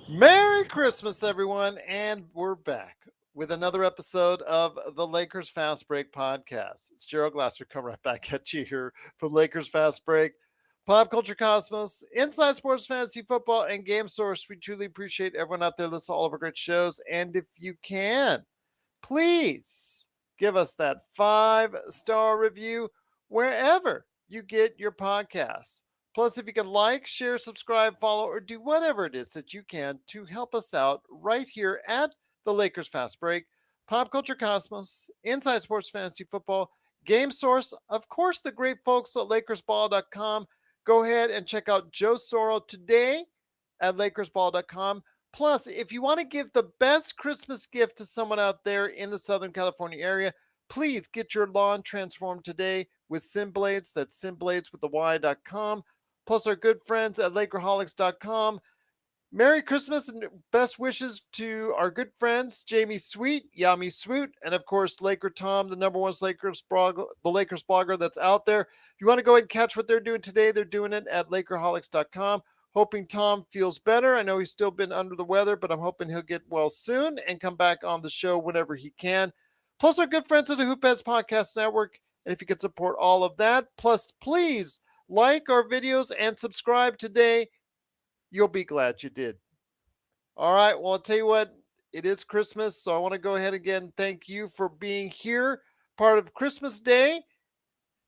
Merry Christmas, everyone, and we're back with another episode of the Lakers Fast Break podcast. It's Gerald Glasser coming right back at you here from Lakers Fast Break, Pop Culture Cosmos, Inside Sports Fantasy Football, and Game Source. We truly appreciate everyone out there listening to all of our great shows, and if you can, please give us that 5-star review wherever you get your podcasts. Plus, if you can like, share, subscribe, follow, or do whatever it is that you can to help us out right here at the Lakers Fast Break, Pop Culture Cosmos, Inside Sports Fantasy Football, Game Source, of course, the great folks at LakersBall.com. Go ahead and check out Joe Soro today at LakersBall.com. Plus, if you want to give the best Christmas gift to someone out there in the Southern California area, please get your lawn transformed today with SimBlades. That's SimBlades with the Y.com. Plus our good friends at Lakerholics.com. Merry Christmas and best wishes to our good friends, Jamie Sweet, Yami Swoot, and of course, Laker Tom, the number one Lakers blogger that's out there. If you want to go ahead and catch what they're doing today, they're doing it at Lakerholics.com. Hoping Tom feels better. I know he's still been under the weather, but I'm hoping he'll get well soon and come back on the show whenever he can. Plus our good friends at the Hoopheads Podcast Network. And if you could support all of that, plus please like our videos and subscribe today. You'll be glad you did. All right. Well, I'll tell you what, it is Christmas. So I want to go ahead again. Thank you for being here. Part of Christmas Day.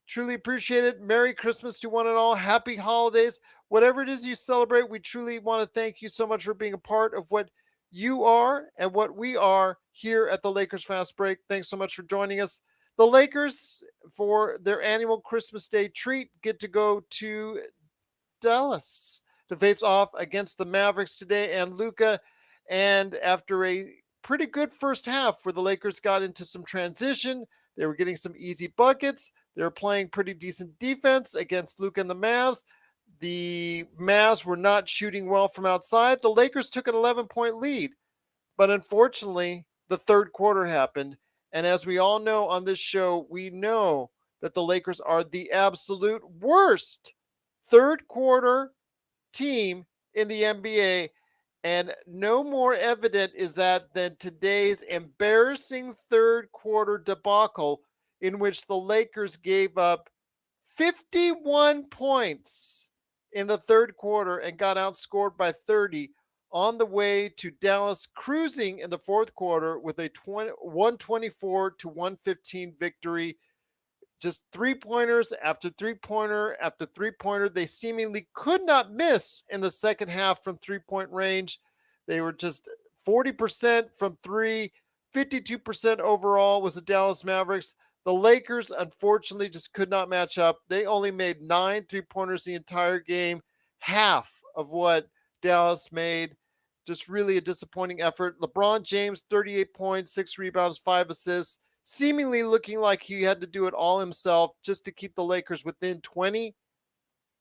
Truly appreciate it. Merry Christmas to one and all. Happy holidays. Whatever it is you celebrate, we truly want to thank you so much for being a part of what you are and what we are here at the Lakers Fast Break. Thanks so much for joining us. The Lakers, for their annual Christmas Day treat, get to go to Dallas to face off against the Mavericks today and Luka. And after a pretty good first half where the Lakers got into some transition, they were getting some easy buckets. They were playing pretty decent defense against Luka and the Mavs. The Mavs were not shooting well from outside. The Lakers took an 11-point lead. But unfortunately, the third quarter happened. And as we all know on this show, we know that the Lakers are the absolute worst third quarter team in the NBA. And no more evident is that than today's embarrassing third quarter debacle in which the Lakers gave up 51 points in the third quarter and got outscored by 30 on the way to Dallas, cruising in the fourth quarter with a 124-115 victory. Just three-pointers after three-pointer after three-pointer. They seemingly could not miss in the second half from three-point range. They were just 40% from three, 52% overall was the Dallas Mavericks. The Lakers, unfortunately, just could not match up. They only made 9 three-pointers the entire game, half of what Dallas made. Just really a disappointing effort. LeBron James, 38 points, 6 rebounds, 5 assists, seemingly looking like he had to do it all himself just to keep the Lakers within 20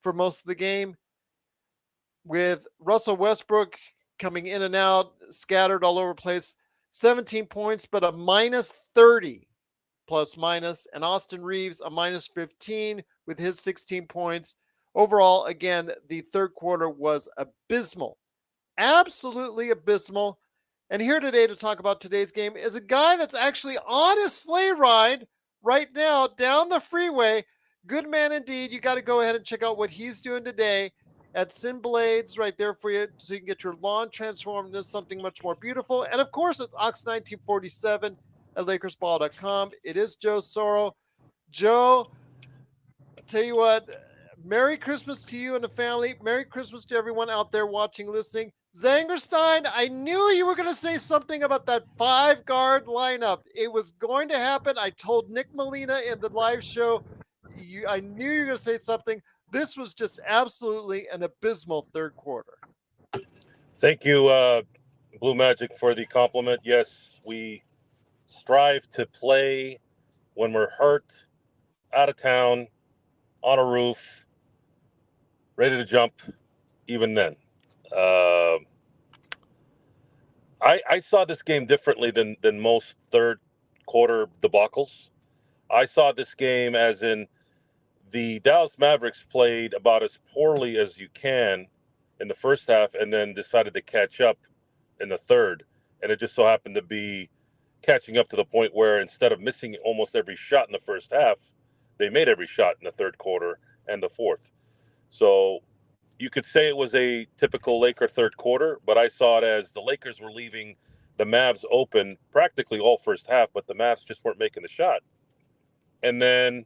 for most of the game. With Russell Westbrook coming in and out, scattered all over the place, 17 points, but a minus 30 plus minus, and Austin Reeves a minus 15 with his 16 points. Overall, again, the third quarter was abysmal. Absolutely abysmal. And here today to talk about today's game is a guy that's actually on a sleigh ride right now down the freeway. Good man indeed. You got to go ahead and check out what he's doing today at SimBlades right there for you so you can get your lawn transformed into something much more beautiful. And of course, it's Ox1947 at LakersBall.com. It is Joe Soro. Joe, I'll tell you what, Merry Christmas to you and the family. Merry Christmas to everyone out there watching, listening. Zangerstein, I knew you were going to say something about that 5-guard lineup. It was going to happen. I told Nick Molina in the live show, I knew you were going to say something. This was just absolutely an abysmal third quarter. Thank you, Blue Magic, for the compliment. Yes, we strive to play when we're hurt, out of town, on a roof, ready to jump, even then. Uh, I saw this game differently than most third quarter debacles. I saw this game as in the Dallas Mavericks played about as poorly as you can in the first half and then decided to catch up in the third. And it just so happened to be catching up to the point where instead of missing almost every shot in the first half, they made every shot in the third quarter and the fourth. So you could say it was a typical Laker third quarter, but I saw it as the Lakers were leaving the Mavs open practically all first half, but the Mavs just weren't making the shot. And then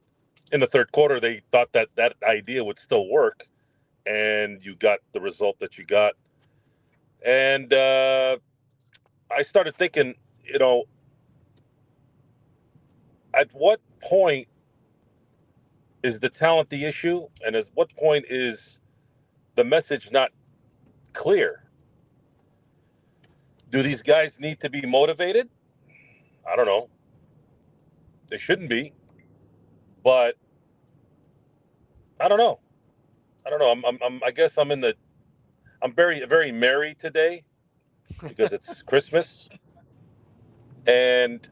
in the third quarter, they thought that that idea would still work, and you got the result that you got. And I started thinking, at what point is the talent the issue, and at what point is the message not clear? Do these guys need to be motivated? I don't know. They shouldn't be, but I don't know. I don't know. I guess I'm very, very merry today because it's Christmas. And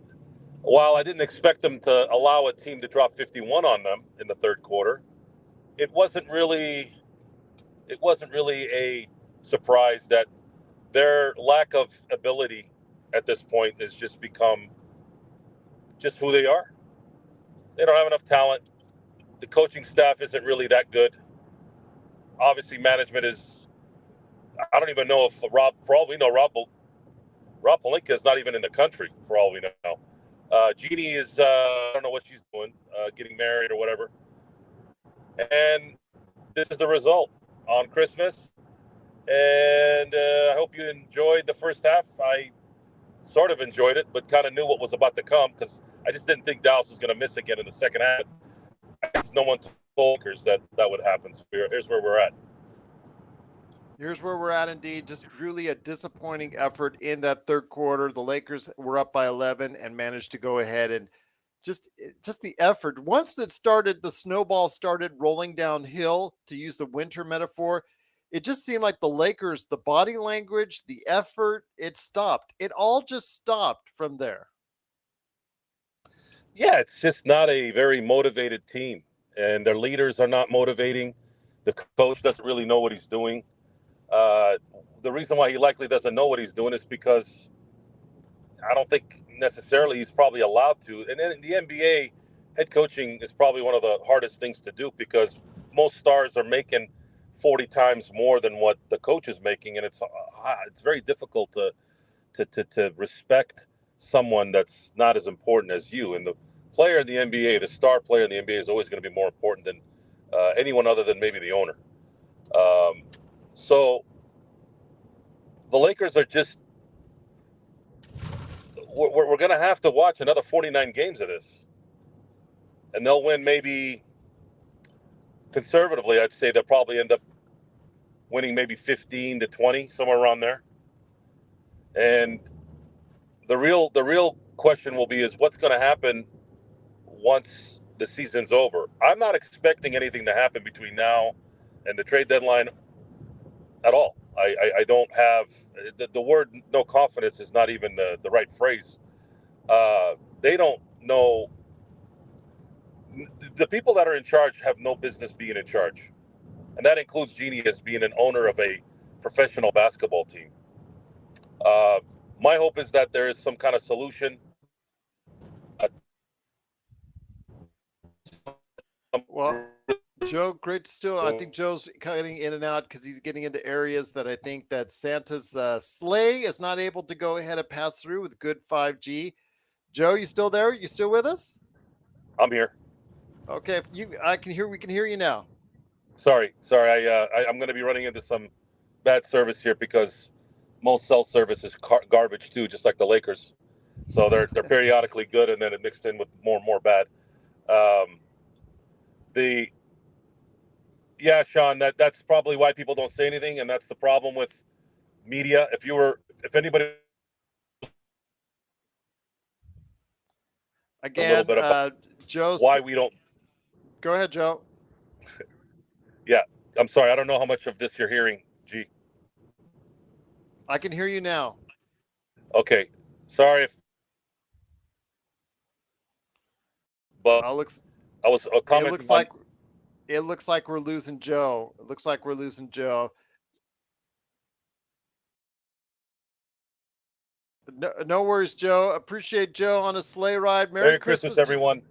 while I didn't expect them to allow a team to drop 51 on them in the third quarter, it wasn't really a surprise that their lack of ability at this point has just become just who they are. They don't have enough talent. The coaching staff isn't really that good. Obviously, management is. I don't even know if for all we know, Rob Pelinka is not even in the country. For all we know, Jeannie is. I don't know what she's doing, getting married or whatever. And this is the result on Christmas. And I hope you enjoyed the first half. I sort of enjoyed it, but kind of knew what was about to come because I just didn't think Dallas was going to miss again in the second half. I guess no one told Lakers that would happen. So here's where we're at. Here's where we're at, indeed. Just really a disappointing effort in that third quarter. The Lakers were up by 11 and managed to go ahead and just the effort. Once it started, the snowball started rolling downhill, to use the winter metaphor. It just seemed like the Lakers, the body language, the effort, it stopped. It all just stopped from there. Yeah, it's just not a very motivated team, and their leaders are not motivating. The coach doesn't really know what he's doing. Uh, the reason why he likely doesn't know what he's doing is because I don't think necessarily he's probably allowed to. And then in the NBA, head coaching is probably one of the hardest things to do because most stars are making 40 times more than what the coach is making, and it's very difficult to respect someone that's not as important as you. And the player in the NBA, the star player in the NBA, is always going to be more important than anyone other than maybe the owner. So the Lakers are just. We're going to have to watch another 49 games of this. And they'll win maybe, conservatively, I'd say they'll probably end up winning maybe 15 to 20, somewhere around there. And the real question will be is what's going to happen once the season's over. I'm not expecting anything to happen between now and the trade deadline at all. I don't have the word no confidence is not even the right phrase. They don't know. The people that are in charge have no business being in charge. And that includes Jeannie as being an owner of a professional basketball team. My hope is that there is some kind of solution. Well, Joe, great to still. I think Joe's cutting in and out because he's getting into areas that I think that Santa's sleigh is not able to go ahead and pass through with good 5G. Joe, you still there? You still with us? I'm here. Okay, I can hear. We can hear you now. Sorry. I'm going to be running into some bad service here because most cell service is garbage too, just like the Lakers. So they're periodically good, and then it mixed in with more and more bad. Yeah, Sean, that's probably why people don't say anything, and that's the problem with media, if anybody a little Again, bit about Joe's. why we don't. Go ahead, Joe. Yeah, I'm sorry. I don't know how much of this you're hearing, G. I can hear you now. Okay, sorry, but Looks. I was It commenting looks on. like. It looks like we're losing Joe. It looks like we're losing Joe. No, no worries, Joe. Appreciate Joe on a sleigh ride. Merry Merry Christmas, Christmas to everyone.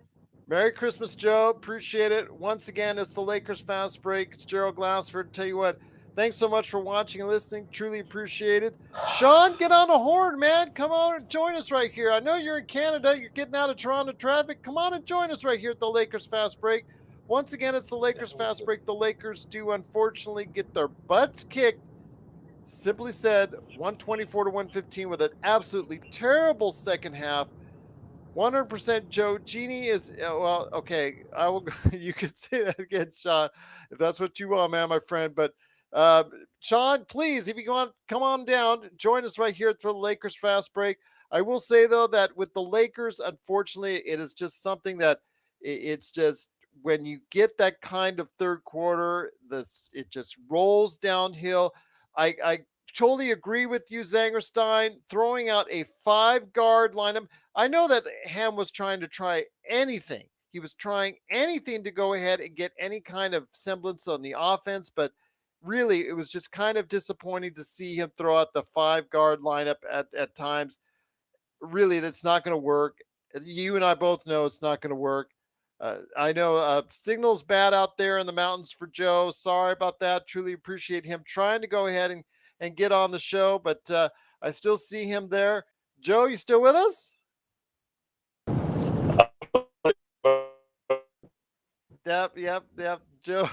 Merry Christmas, Joe. Appreciate it. Once again, it's the Lakers Fast Break. It's Gerald Glassford. Tell you what, thanks so much for watching and listening. Truly appreciate it. Sean, get on the horn, man. Come on and join us right here. I know you're in Canada. You're getting out of Toronto traffic. Come on and join us right here at the Lakers Fast Break. Once again, it's the Lakers Fast Break. The Lakers do unfortunately get their butts kicked. Simply said, 124 to 115 with an absolutely terrible second half. 100% Joe. Genie is, well, okay. I will, you could say that again, Sean, if that's what you want, man, my friend. But uh, Sean, please, if you want, come on down, join us right here for the Lakers Fast Break. I will say, though, that with the Lakers, unfortunately, it is just something that it's just when you get that kind of third quarter, it just rolls downhill. I totally agree with you, Zangerstein, throwing out a 5 guard lineup. I know that Ham was trying to try anything. He was trying anything to go ahead and get any kind of semblance on the offense, but really it was just kind of disappointing to see him throw out the 5 guard lineup at times. Really, that's not going to work. You and I both know it's not going to work. I know signal's bad out there in the mountains for Joe. Sorry about that. Truly appreciate him trying to go ahead and get on the show, but I still see him there. Joe, you still with us? Yep. Joe,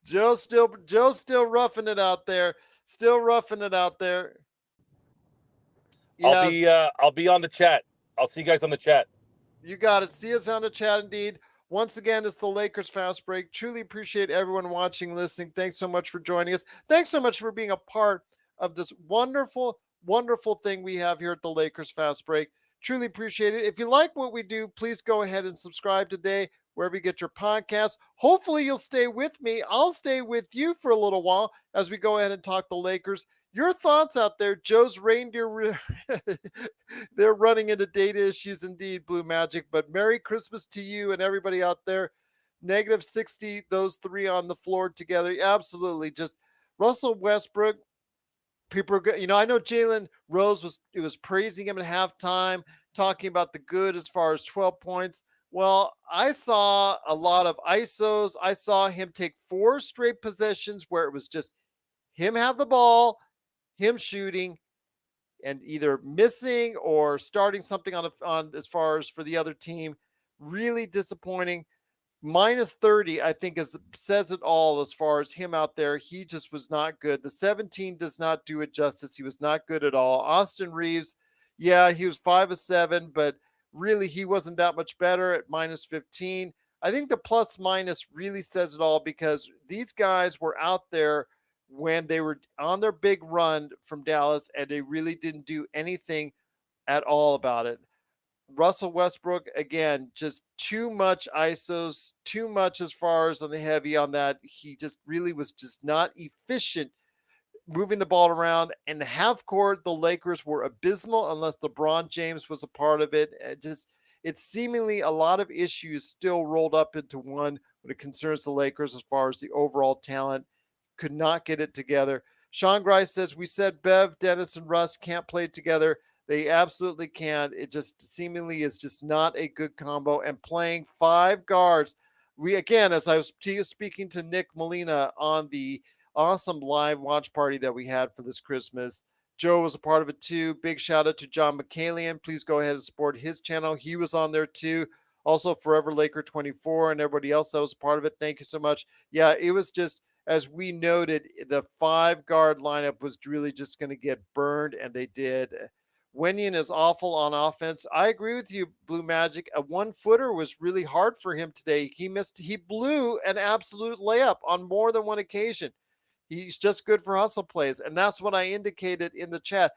Joe's still roughing it out there. Still roughing it out there. Yeah, I'll be on the chat. I'll see you guys on the chat. you got it. See us on the chat indeed. Once again, it's the Lakers Fast Break. Truly appreciate everyone watching, listening. Thanks so much for joining us. Thanks so much for being a part of this wonderful, wonderful thing we have here at the Lakers Fast Break. Truly appreciate it. If you like what we do, please go ahead and subscribe today wherever you get your podcasts. Hopefully, you'll stay with me. I'll stay with you for a little while as we go ahead and talk the Lakers. Your thoughts out there, Joe's reindeer. They're running into data issues indeed, Blue Magic. But Merry Christmas to you and everybody out there. -60, those three on the floor together. Absolutely. Just Russell Westbrook. People are good. I know Jalen Rose was praising him at halftime, talking about the good as far as 12 points. Well, I saw a lot of ISOs. I saw him take 4 straight possessions where it was just him have the ball, him shooting, and either missing or starting something on as far as for the other team. Really disappointing. -30, I think, says it all as far as him out there. He just was not good. The 17 does not do it justice. He was not good at all. Austin Reeves, yeah, he was 5 of 7, but really he wasn't that much better at -15. I think the plus minus really says it all because these guys were out there when they were on their big run from Dallas and they really didn't do anything at all about it. Russell Westbrook, again, just too much ISOs, too much as far as on the heavy on that. He just really was just not efficient moving the ball around. And the half court, the Lakers were abysmal unless LeBron James was a part of it. It's seemingly a lot of issues still rolled up into one when it concerns the Lakers as far as the overall talent. Could not get it together. Sean Grice says, we said Bev, Dennis, and Russ can't play together. They absolutely can. It just seemingly is just not a good combo. And playing 5 guards, again, as I was speaking to Nick Molina on the awesome live watch party that we had for this Christmas, Joe was a part of it too. Big shout out to John McCalian. Please go ahead and support his channel. He was on there too. Also, Forever Laker 24 and everybody else that was a part of it. Thank you so much. Yeah, it was just, as we noted, the 5 guard lineup was really just going to get burned, and they did. Wenyan is awful on offense. I agree with you, Blue Magic. A 1-footer was really hard for him today. He blew an absolute layup on more than one occasion. He's just good for hustle plays. And that's what I indicated in the chat.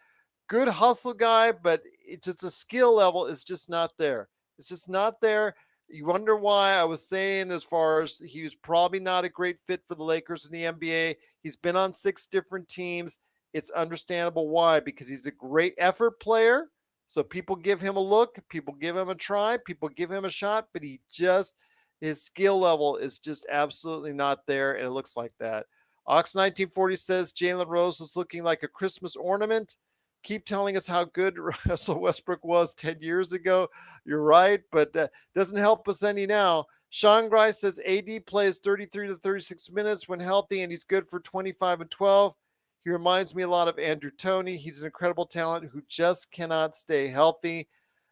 Good hustle guy, but it's just the skill level is just not there. It's just not there. You wonder why. I was saying, as far as he was probably not a great fit for the Lakers in the NBA. He's been on 6 different teams. It's understandable why, because he's a great effort player. So people give him a look, people give him a try, people give him a shot, but his skill level is just absolutely not there, and it looks like that. Ox1940 says Jalen Rose was looking like a Christmas ornament. Keep telling us how good Russell Westbrook was 10 years ago. You're right, but that doesn't help us any now. Sean Grice says AD plays 33 to 36 minutes when healthy, and he's good for 25 and 12. He reminds me a lot of Andrew Toney. He's an incredible talent who just cannot stay healthy.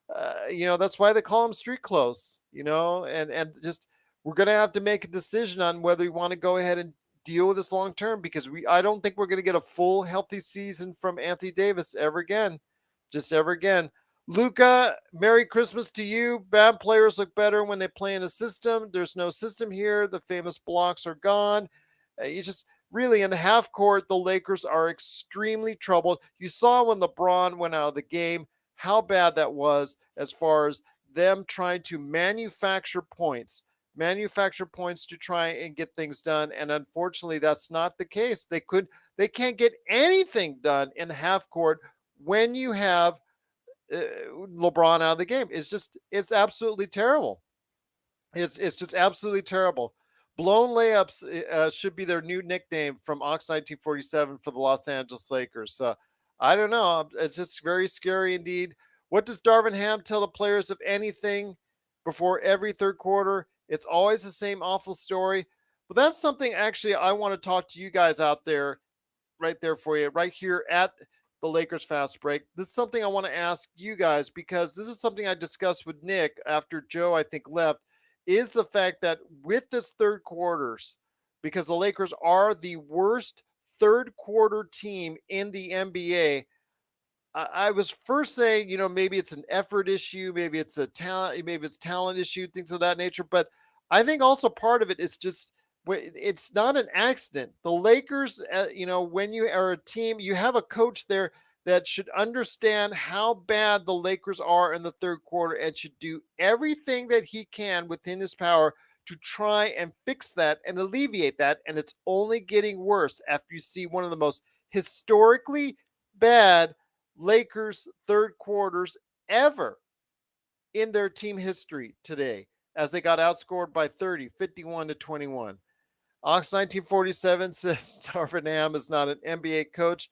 That's why they call him street clothes, and just we're going to have to make a decision on whether we want to go ahead and deal with this long term, because I don't think we're going to get a full healthy season from Anthony Davis ever again. Just ever again. Luka, Merry Christmas to you. Bad players look better when they play in a system. There's no system here. The famous blocks are gone. You just really, in the half court, the Lakers are extremely troubled. You saw when LeBron went out of the game how bad that was, as far as them trying to manufacture points to try and get things done. And unfortunately, that's not the case. They can't get anything done in the half court when you have LeBron out of the game. It's absolutely terrible. It's just absolutely terrible. Blown layups should be their new nickname from Ox 1947 for the Los Angeles Lakers. I don't know. It's just very scary indeed. What does Darvin Ham tell the players of anything before every third quarter? It's always the same awful story. But that's something actually I want to talk to you guys out there, right there for you, right here at the Lakers Fast Break. This is something I want to ask you guys, because this is something I discussed with Nick after Joe, I think, left, is the fact that with this third quarters, because the Lakers are the worst third quarter team in the NBA. I was first saying, maybe it's an effort issue, maybe it's talent issue, things of that nature. But I think also part of it is just, it's not an accident. The Lakers, when you are a team, you have a coach there that should understand how bad the Lakers are in the third quarter and should do everything that he can within his power to try and fix that and alleviate that. And it's only getting worse after you see one of the most historically bad Lakers third quarters ever in their team history today, as they got outscored by 30, 51 to 21. Ox 1947 says Darvin Ham is not an NBA coach.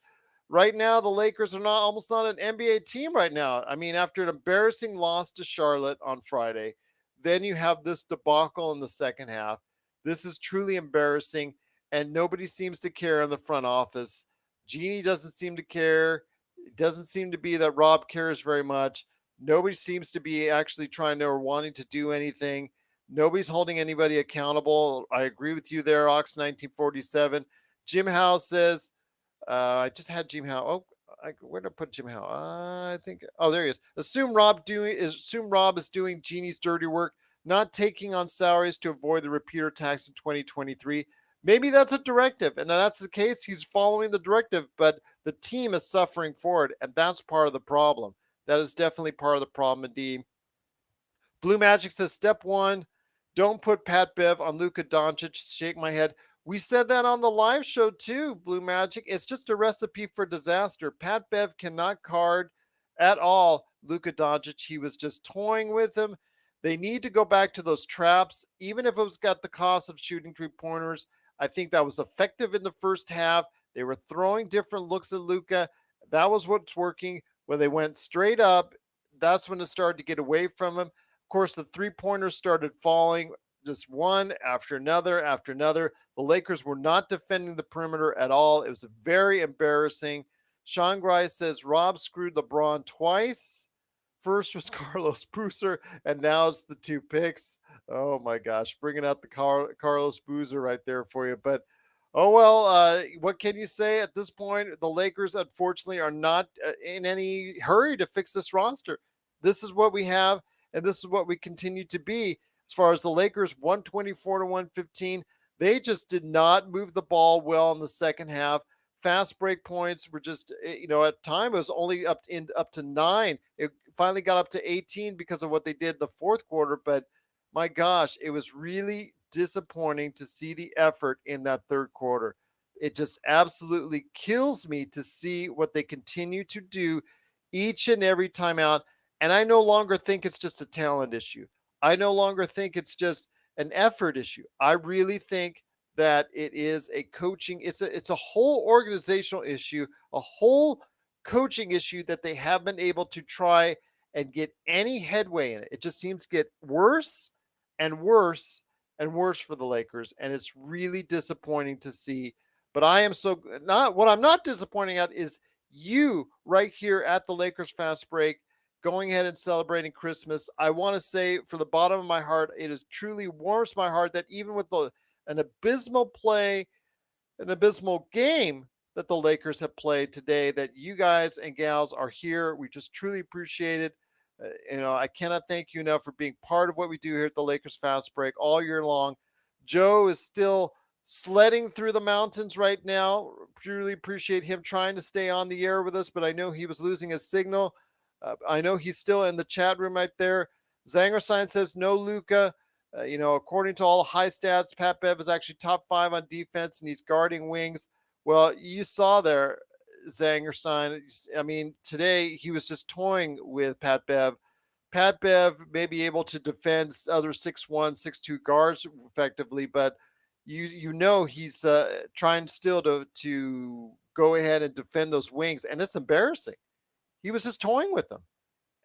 Right now, the Lakers are almost not an NBA team right now. I mean, after an embarrassing loss to Charlotte on Friday, then you have this debacle in the second half. This is truly embarrassing, and nobody seems to care in the front office. Jeannie doesn't seem to care. It doesn't seem to be that Rob cares very much. Nobody seems to be actually trying to or wanting to do anything. Nobody's holding anybody accountable. I agree with you there, Ox 1947. Jim Howe says, I just had Jim Howe. Oh, where did I put Jim Howe? I think. Oh, there he is. Assume Rob is doing Jeannie's dirty work, not taking on salaries to avoid the repeater tax in 2023. Maybe that's a directive, and that's the case. He's following the directive, but the team is suffering for it, and that's part of the problem. That is definitely part of the problem, indeed. Blue Magic says, step one, don't put Pat Bev on Luka Doncic. Shake my head. We said that on the live show too, Blue Magic. It's just a recipe for disaster. Pat Bev cannot guard at all Luka Doncic. He was just toying with him. They need to go back to those traps, even if it was got the cost of shooting three-pointers. I think that was effective in the first half. They were throwing different looks at Luka. That was what's working. When they went straight up, that's when it started to get away from him. Of course, the three-pointers started falling, just one after another after another. The Lakers were not defending the perimeter at all. It was very embarrassing. Sean Grice says Rob screwed LeBron twice. First was Carlos Boozer, and now it's the 2 picks. Oh my gosh, bringing out the Carlos Boozer right there for you. But oh well, what can you say at this point? The Lakers, unfortunately, are not in any hurry to fix this roster. This is what we have, and this is what we continue to be. As far as the Lakers, 124 to 115. They just did not move the ball well in the second half. Fast break points were just, at time it was only up to 9. It finally got up to 18 because of what they did in the fourth quarter. But my gosh, it was really disappointing to see the effort in that third quarter. It just absolutely kills me to see what they continue to do each and every time out. And I no longer think it's just a talent issue. I no longer think it's just an effort issue. I really think that it is a coaching, it's a whole organizational issue, a whole coaching issue that they have been able to try and get any headway in it. It just seems to get worse and worse and worse for the Lakers, and it's really disappointing to see. But I am so not what I'm not disappointing at is you right here at the Lakers Fast Break going ahead and celebrating Christmas. I want to say from the bottom of my heart, it is truly warms my heart that even with an abysmal play, an abysmal game that the Lakers have played today, that you guys and gals are here. We just truly appreciate it. I cannot thank you enough for being part of what we do here at the Lakers Fast Break all year long. Joe is still sledding through the mountains right now. Truly appreciate him trying to stay on the air with us, but I know he was losing his signal. I know he's still in the chat room right there. Zangerstein says no Luka. According to all high stats, Pat Bev is actually top 5 on defense, and he's guarding wings. Well, you saw there, Zangerstein. I mean, today he was just toying with Pat Bev. Pat Bev may be able to defend other 6'1", 6'2" guards effectively, but he's trying still to go ahead and defend those wings, and it's embarrassing. He was just toying with them,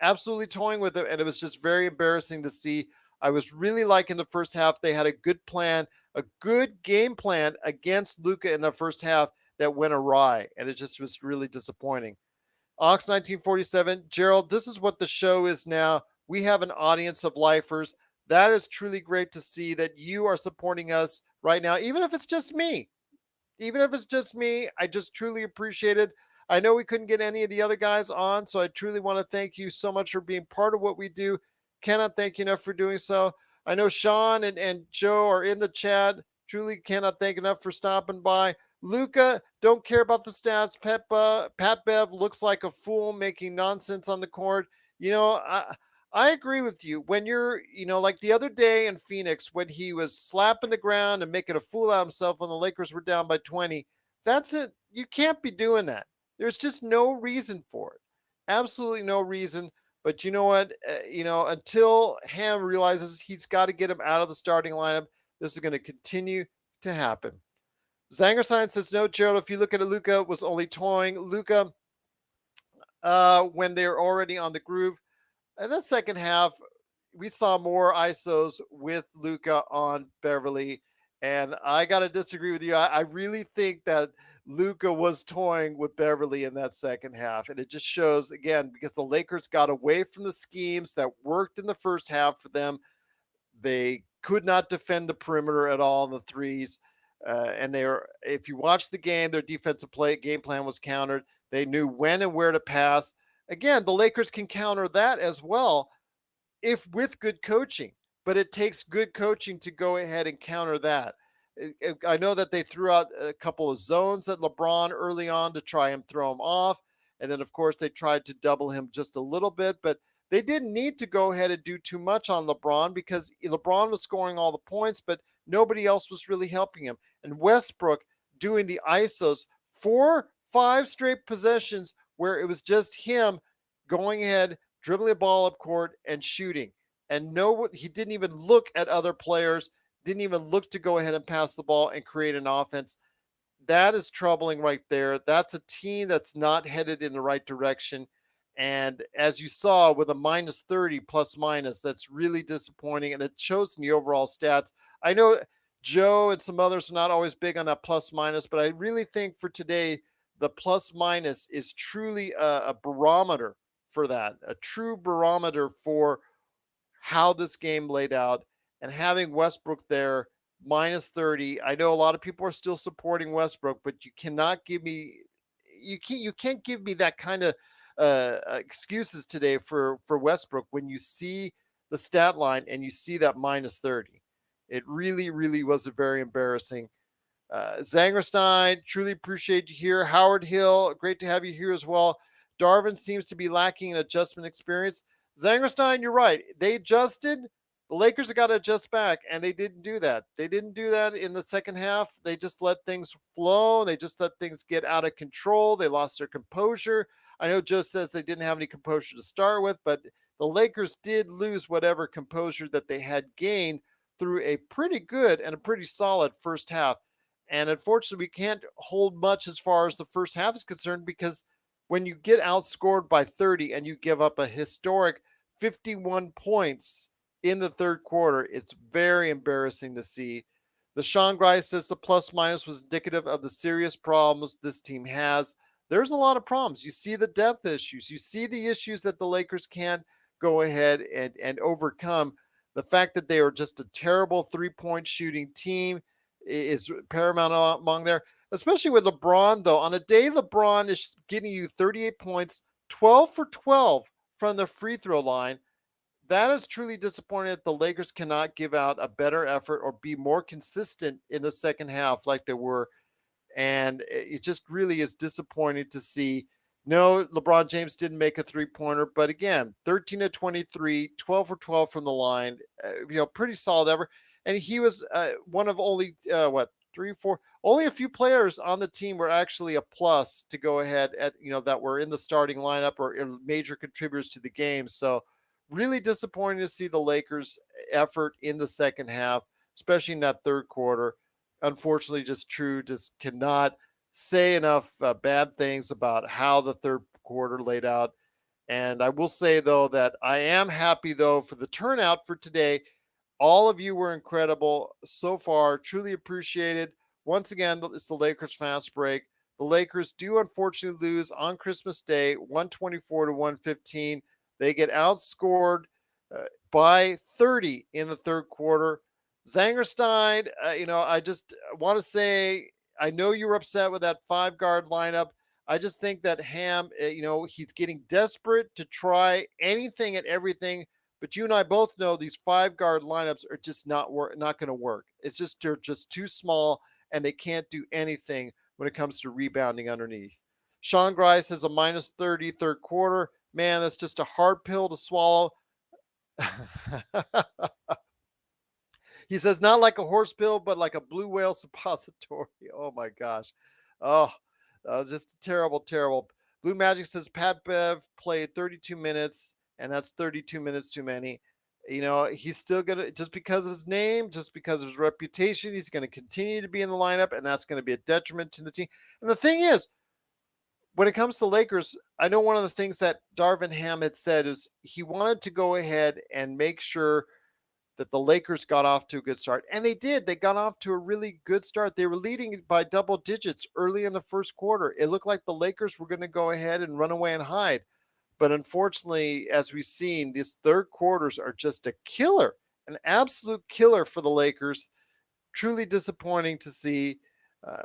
absolutely toying with them, and it was just very embarrassing to see. I was really liking the first half. They had a good plan, a good game plan against Luka in the first half that went awry, and it just was really disappointing. Ox 1947, Gerald, this is what the show is now. We have an audience of lifers. That is truly great to see that you are supporting us right now, even if it's just me. Even if it's just me, I just truly appreciate it. I know we couldn't get any of the other guys on, so I truly want to thank you so much for being part of what we do. Cannot thank you enough for doing so. I know Sean and Joe are in the chat. Truly cannot thank enough for stopping by. Luka, don't care about the stats. Pat Bev looks like a fool making nonsense on the court. I agree with you. When you're, like the other day in Phoenix, when he was slapping the ground and making a fool out of himself when the Lakers were down by 20, that's it. You can't be doing that. There's just no reason for it. Absolutely no reason. But you know what? Until Ham realizes he's got to get him out of the starting lineup, this is going to continue to happen. Zangerstein says, no, Gerald, if you look at it, Luka was only toying. Luka, when they're already on the groove. In the second half, we saw more ISOs with Luka on Beverly. And I got to disagree with you. I really think that Luka was toying with Beverly in that second half. And it just shows, again, because the Lakers got away from the schemes that worked in the first half for them. They could not defend the perimeter at all in the threes. If you watch the game, their defensive game plan was countered. They knew when and where to pass. Again, the Lakers can counter that as well if with good coaching, but it takes good coaching to go ahead and counter that. I know that they threw out a couple of zones at LeBron early on to try and throw him off. And then, of course, they tried to double him just a little bit, but they didn't need to go ahead and do too much on LeBron because LeBron was scoring all the points, but nobody else was really helping him. And Westbrook doing the ISOs 4-5 straight possessions where it was just him going ahead, dribbling the ball up court and shooting. And he didn't even look at other players, didn't even look to go ahead and pass the ball and create an offense. That is troubling right there. That's a team that's not headed in the right direction. And as you saw with a minus 30 plus minus, that's really disappointing. And it shows in the overall stats. I know Joe and some others are not always big on that plus minus, but I really think for today, the plus minus is truly a barometer for that, a true barometer for how this game laid out. And having Westbrook there minus 30, I know a lot of people are still supporting Westbrook, but you cannot give me, you can't give me that kind of excuses today for Westbrook when you see the stat line and you see that minus 30. It really, really was a very embarrassing. Zangerstein, truly appreciate you here. Howard Hill, great to have you here as well. Darvin seems to be lacking an adjustment experience. Zangerstein, you're right. They adjusted. The Lakers have got to adjust back, and they didn't do that. They didn't do that in the second half. They just let things flow. They just let things get out of control. They lost their composure. I know Joe says they didn't have any composure to start with, but the Lakers did lose whatever composure that they had gained through a pretty good and a pretty solid first half. And unfortunately, we can't hold much as far as the first half is concerned because when you get outscored by 30 and you give up a historic 51 points in the third quarter, it's very embarrassing to see. The Sean Grice says the plus minus was indicative of the serious problems this team has. There's a lot of problems. You see the depth issues. You see the issues that the Lakers can't go ahead and overcome. The fact that they are just a terrible three-point shooting team is paramount among there, especially with LeBron, though. On a day LeBron is getting you 38 points, 12 for 12 from the free throw line, that is truly disappointing that the Lakers cannot give out a better effort or be more consistent in the second half like they were. And it just really is disappointing to see. No, LeBron James didn't make a three-pointer, but again, 13 to 23, 12 for 12 from the line, pretty solid ever. And he was one of only, three, four, only a few players on the team were actually a plus to go ahead that were in the starting lineup or major contributors to the game. So really disappointing to see the Lakers effort in the second half, especially in that third quarter. Unfortunately, just cannot say enough bad things about how the third quarter laid out. And I will say, though, that I am happy, though, for the turnout for today. All of you were incredible so far. Truly appreciated. Once again, it's the Lakers Fast Break. The Lakers do unfortunately lose on Christmas Day, 124 to 115. They get outscored by 30 in the third quarter. Zangerstein, I just want to say, I know you were upset with that 5-guard lineup. I just think that Ham, he's getting desperate to try anything and everything. But you and I both know these 5-guard lineups are just not going to work. It's just they're just too small, and they can't do anything when it comes to rebounding underneath. Sean Grice has a minus 30 third quarter. Man, that's just a hard pill to swallow. He says, not like a horse pill, but like a blue whale suppository. Oh my gosh. Oh, just terrible, terrible. Blue Magic says Pat Bev played 32 minutes, and that's 32 minutes too many. He's still going to, just because of his name, just because of his reputation, he's going to continue to be in the lineup, and that's going to be a detriment to the team. And the thing is, when it comes to Lakers, I know one of the things that Darvin Ham had said is he wanted to go ahead and make sure that the Lakers got off to a good start. And they did. They got off to a really good start. They were leading by double digits early in the first quarter. It looked like the Lakers were going to go ahead and run away and hide. But unfortunately, as we've seen, these third quarters are just a killer, an absolute killer for the Lakers. Truly disappointing to see.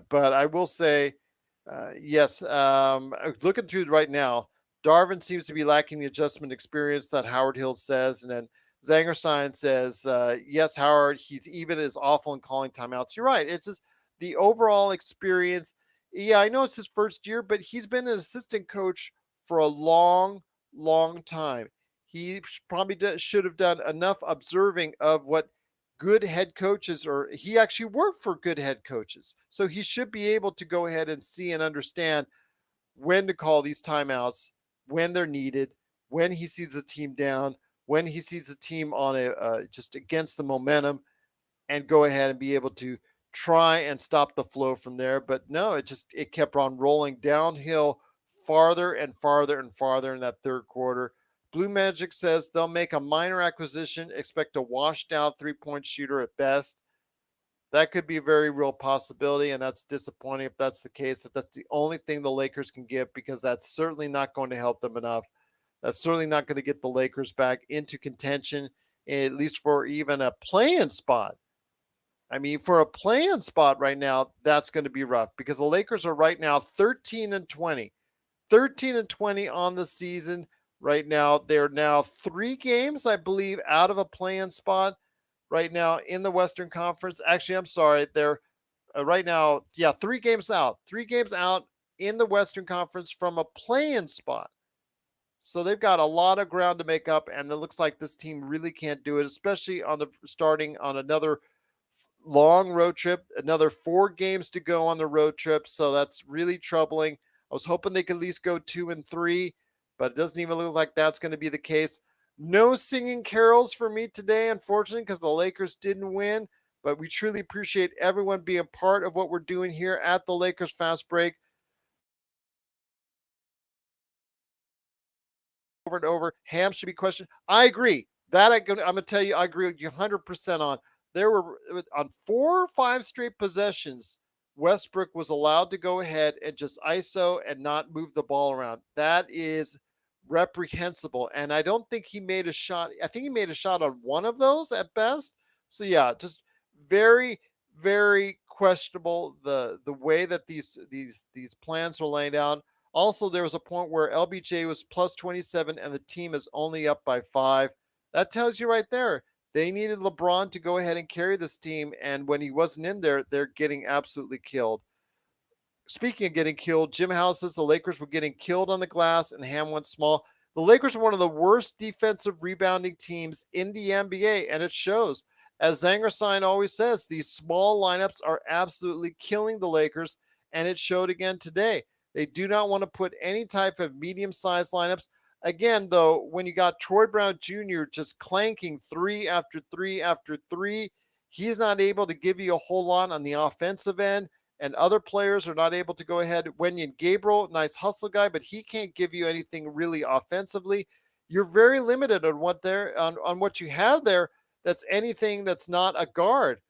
But I will say, yes, looking through it right now, Darvin seems to be lacking the adjustment experience that Howard Hill says. And then Zangerstein says, yes, Howard, he's even as awful in calling timeouts. You're right. It's just the overall experience. Yeah, I know it's his first year, but he's been an assistant coach for a long, long time. He probably should have done enough observing of what good head coaches, or he actually worked for good head coaches. So he should be able to go ahead and see and understand when to call these timeouts, when they're needed, when he sees the team down, when he sees the team on just against the momentum, and go ahead and be able to try and stop the flow from there. But no, it kept on rolling downhill farther and farther and farther in that third quarter. Blue Magic says they'll make a minor acquisition, expect a washed out 3-point shooter at best. That could be a very real possibility, and that's disappointing if that's the case, that that's the only thing the Lakers can give, because that's certainly not going to help them enough. That's certainly not going to get the Lakers back into contention, at least for even a play-in spot. I mean, for a play-in spot right now, that's going to be rough, because the Lakers are right now 13-20. 13-20 on the season right now. They're now 3 games, I believe, out of a play-in spot. right now in the Western Conference. Actually, I'm sorry, they're right now, yeah, 3 games out. 3 games out in the Western Conference from a play-in spot. So they've got a lot of ground to make up, and it looks like this team really can't do it, especially on the starting on another long road trip, another 4 games to go on the road trip. So that's really troubling. I was hoping they could at least go 2-3, but it doesn't even look like that's going to be the case. No singing carols for me today, unfortunately, because the Lakers didn't win. But we truly appreciate everyone being part of what we're doing here at the Lakers Fast Break. Over and over. Ham should be questioned. I agree. That I'm going to tell you, I agree with you 100% on. There were on 4 or 5 straight possessions, Westbrook was allowed to go ahead and just ISO and not move the ball around. That is reprehensible. And I don't think he made a shot. I think he made a shot on one of those at best. So yeah, just very, very questionable the way that these plans are laid out. Also, there was a point where LBJ was plus 27 and the team is only up by 5. That tells you right there. They needed LeBron to go ahead and carry this team, and when he wasn't in there, they're getting absolutely killed. Speaking of getting killed, Jim House says the Lakers were getting killed on the glass and Ham went small. The Lakers are one of the worst defensive rebounding teams in the NBA, and it shows. As Zangerstein always says, these small lineups are absolutely killing the Lakers, and it showed again today. They do not want to put any type of medium-sized lineups. Again, though, when you got Troy Brown Jr. just clanking 3 after 3 after 3, he's not able to give you a whole lot on the offensive end, and other players are not able to go ahead. Wenyen Gabriel, nice hustle guy, but he can't give you anything really offensively. You're very limited on what you have there. That's anything that's not a guard,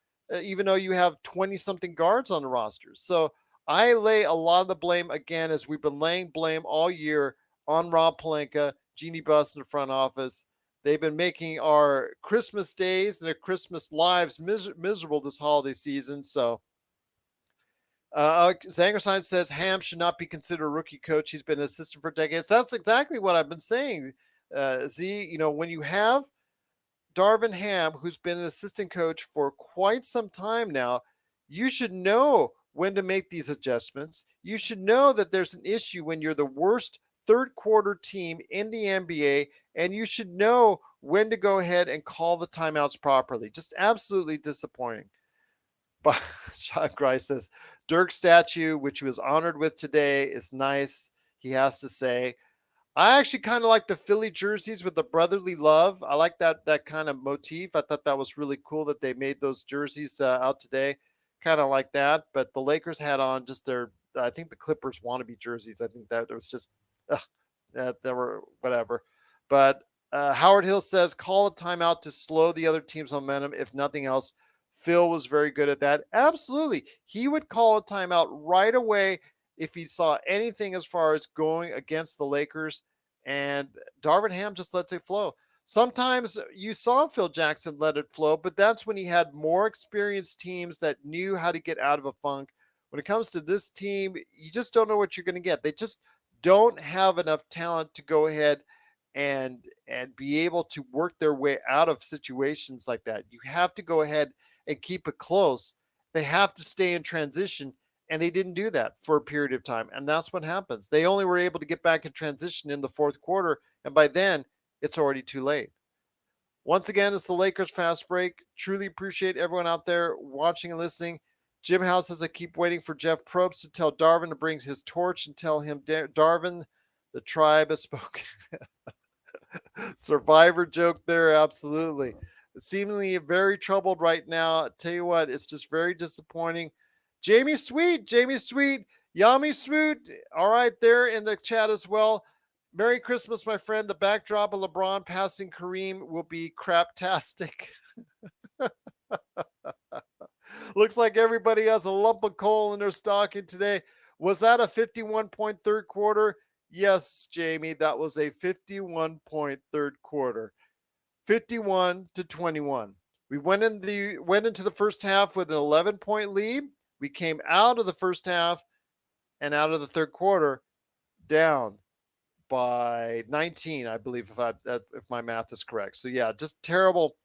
even though you have 20 something guards on the roster. So I lay a lot of the blame again, as we've been laying blame all year, on Rob Pelinka, Jeannie Buss in the front office. They've been making our Christmas days and their Christmas lives miserable this holiday season. So Zangerstein says Ham should not be considered a rookie coach. He's been an assistant for decades. That's exactly what I've been saying. Z, when you have Darvin Ham, who's been an assistant coach for quite some time now, you should know when to make these adjustments. You should know that there's an issue when you're the worst third quarter team in the NBA, and you should know when to go ahead and call the timeouts properly. Just absolutely disappointing. But Sean Grice says Dirk's statue, which he was honored with today, is nice. He has to say. I actually kind of like the Philly jerseys with the brotherly love. I like that kind of motif. I thought that was really cool that they made those jerseys out today. Kind of like that. But the Lakers had on just their, I think the Clippers wannabe jerseys. I think that it was just, they were whatever. But Howard Hill says, call a timeout to slow the other team's momentum. If nothing else, Phil was very good at that. Absolutely. He would call a timeout right away if he saw anything as far as going against the Lakers, and Darvin Ham just lets it flow. Sometimes you saw Phil Jackson let it flow, but that's when he had more experienced teams that knew how to get out of a funk. When it comes to this team, you just don't know what you're going to get. They just don't have enough talent to go ahead and be able to work their way out of situations like that. You have to go ahead and keep it close. They have to stay in transition, and they didn't do that for a period of time. And that's what happens. They only were able to get back in transition in the fourth quarter, and by then, it's already too late. Once again, it's the Lakers Fast Break. Truly appreciate everyone out there watching and listening. Jim House says, I keep waiting for Jeff Probst to tell Darvin to bring his torch and tell him, Darvin, the tribe has spoken. Survivor joke there, absolutely. Seemingly very troubled right now. I tell you what, it's just very disappointing. Jamie Sweet, Yami Sweet, all right, there in the chat as well. Merry Christmas, my friend. The backdrop of LeBron passing Kareem will be craptastic. Looks like everybody has a lump of coal in their stocking today. Was that a 51-point third quarter? Yes, Jamie, that was a 51-point third quarter. 51-21. We went into the first half with an 11-point lead. We came out of the first half and out of the third quarter down by 19, I believe, if my math is correct. So yeah, just terrible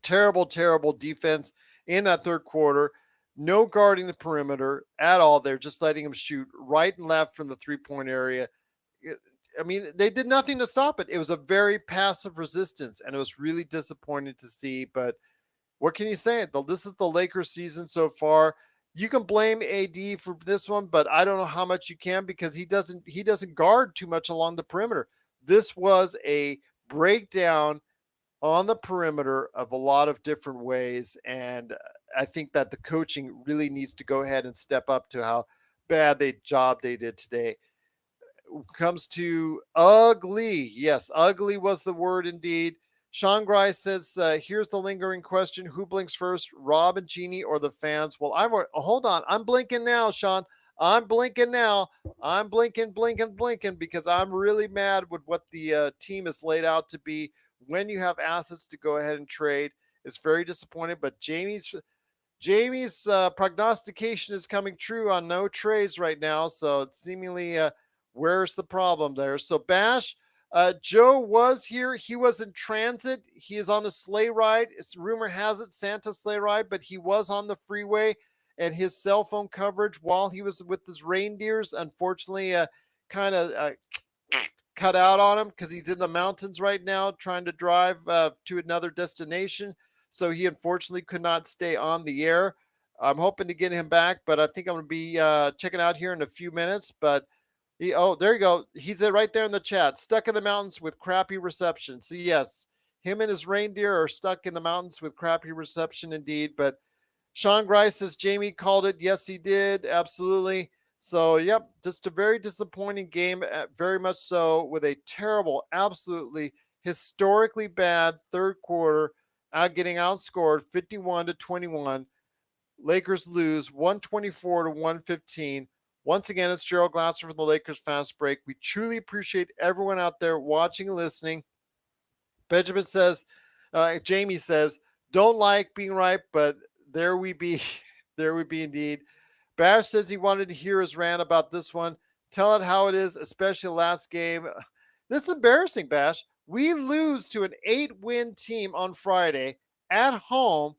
Terrible, terrible defense in that third quarter. No guarding the perimeter at all. They're just letting him shoot right and left from the 3-point area. I mean, they did nothing to stop it. It was a very passive resistance, and it was really disappointing to see. But what can you say? This is the Lakers season so far. You can blame AD for this one, but I don't know how much you can because he doesn't guard too much along the perimeter. This was a breakdown on the perimeter of a lot of different ways, and I think that the coaching really needs to go ahead and step up to how bad they did today. Comes to ugly. Yes, ugly was the word indeed. Sean Grice says, here's the lingering question. Who blinks first, Rob and Jeannie or the fans? Well, hold on. I'm blinking now, Sean. I'm blinking now. I'm blinking, because I'm really mad with what the team is laid out to be when you have assets to go ahead and trade. It's very disappointing, but Jamie's prognostication is coming true on no trades right now. So it's seemingly, where's the problem there? So Bash, Joe was here. He was in transit. He is on a sleigh ride. Rumor has it Santa sleigh ride, but he was on the freeway, and his cell phone coverage while he was with his reindeers, unfortunately, kind of cut out on him because he's in the mountains right now trying to drive to another destination. So he unfortunately could not stay on the air. I'm hoping to get him back, but I think I'm going to be checking out here in a few minutes. But there you go. He's right there in the chat. Stuck in the mountains with crappy reception. So yes, him and his reindeer are stuck in the mountains with crappy reception indeed. But Sean Grice says Jamie called it. Yes, he did. Absolutely. So, yep, just a very disappointing game, very much so, with a terrible, absolutely historically bad third quarter, getting outscored 51-21. Lakers lose 124-115. Once again, it's Gerald Glasser from the Lakers Fast Break. We truly appreciate everyone out there watching and listening. Benjamin says, Jamie says, don't like being right, but there we be. There we be indeed. Bash says he wanted to hear his rant about this one. Tell it how it is, especially the last game. This is embarrassing, Bash. We lose to an 8-win team on Friday at home.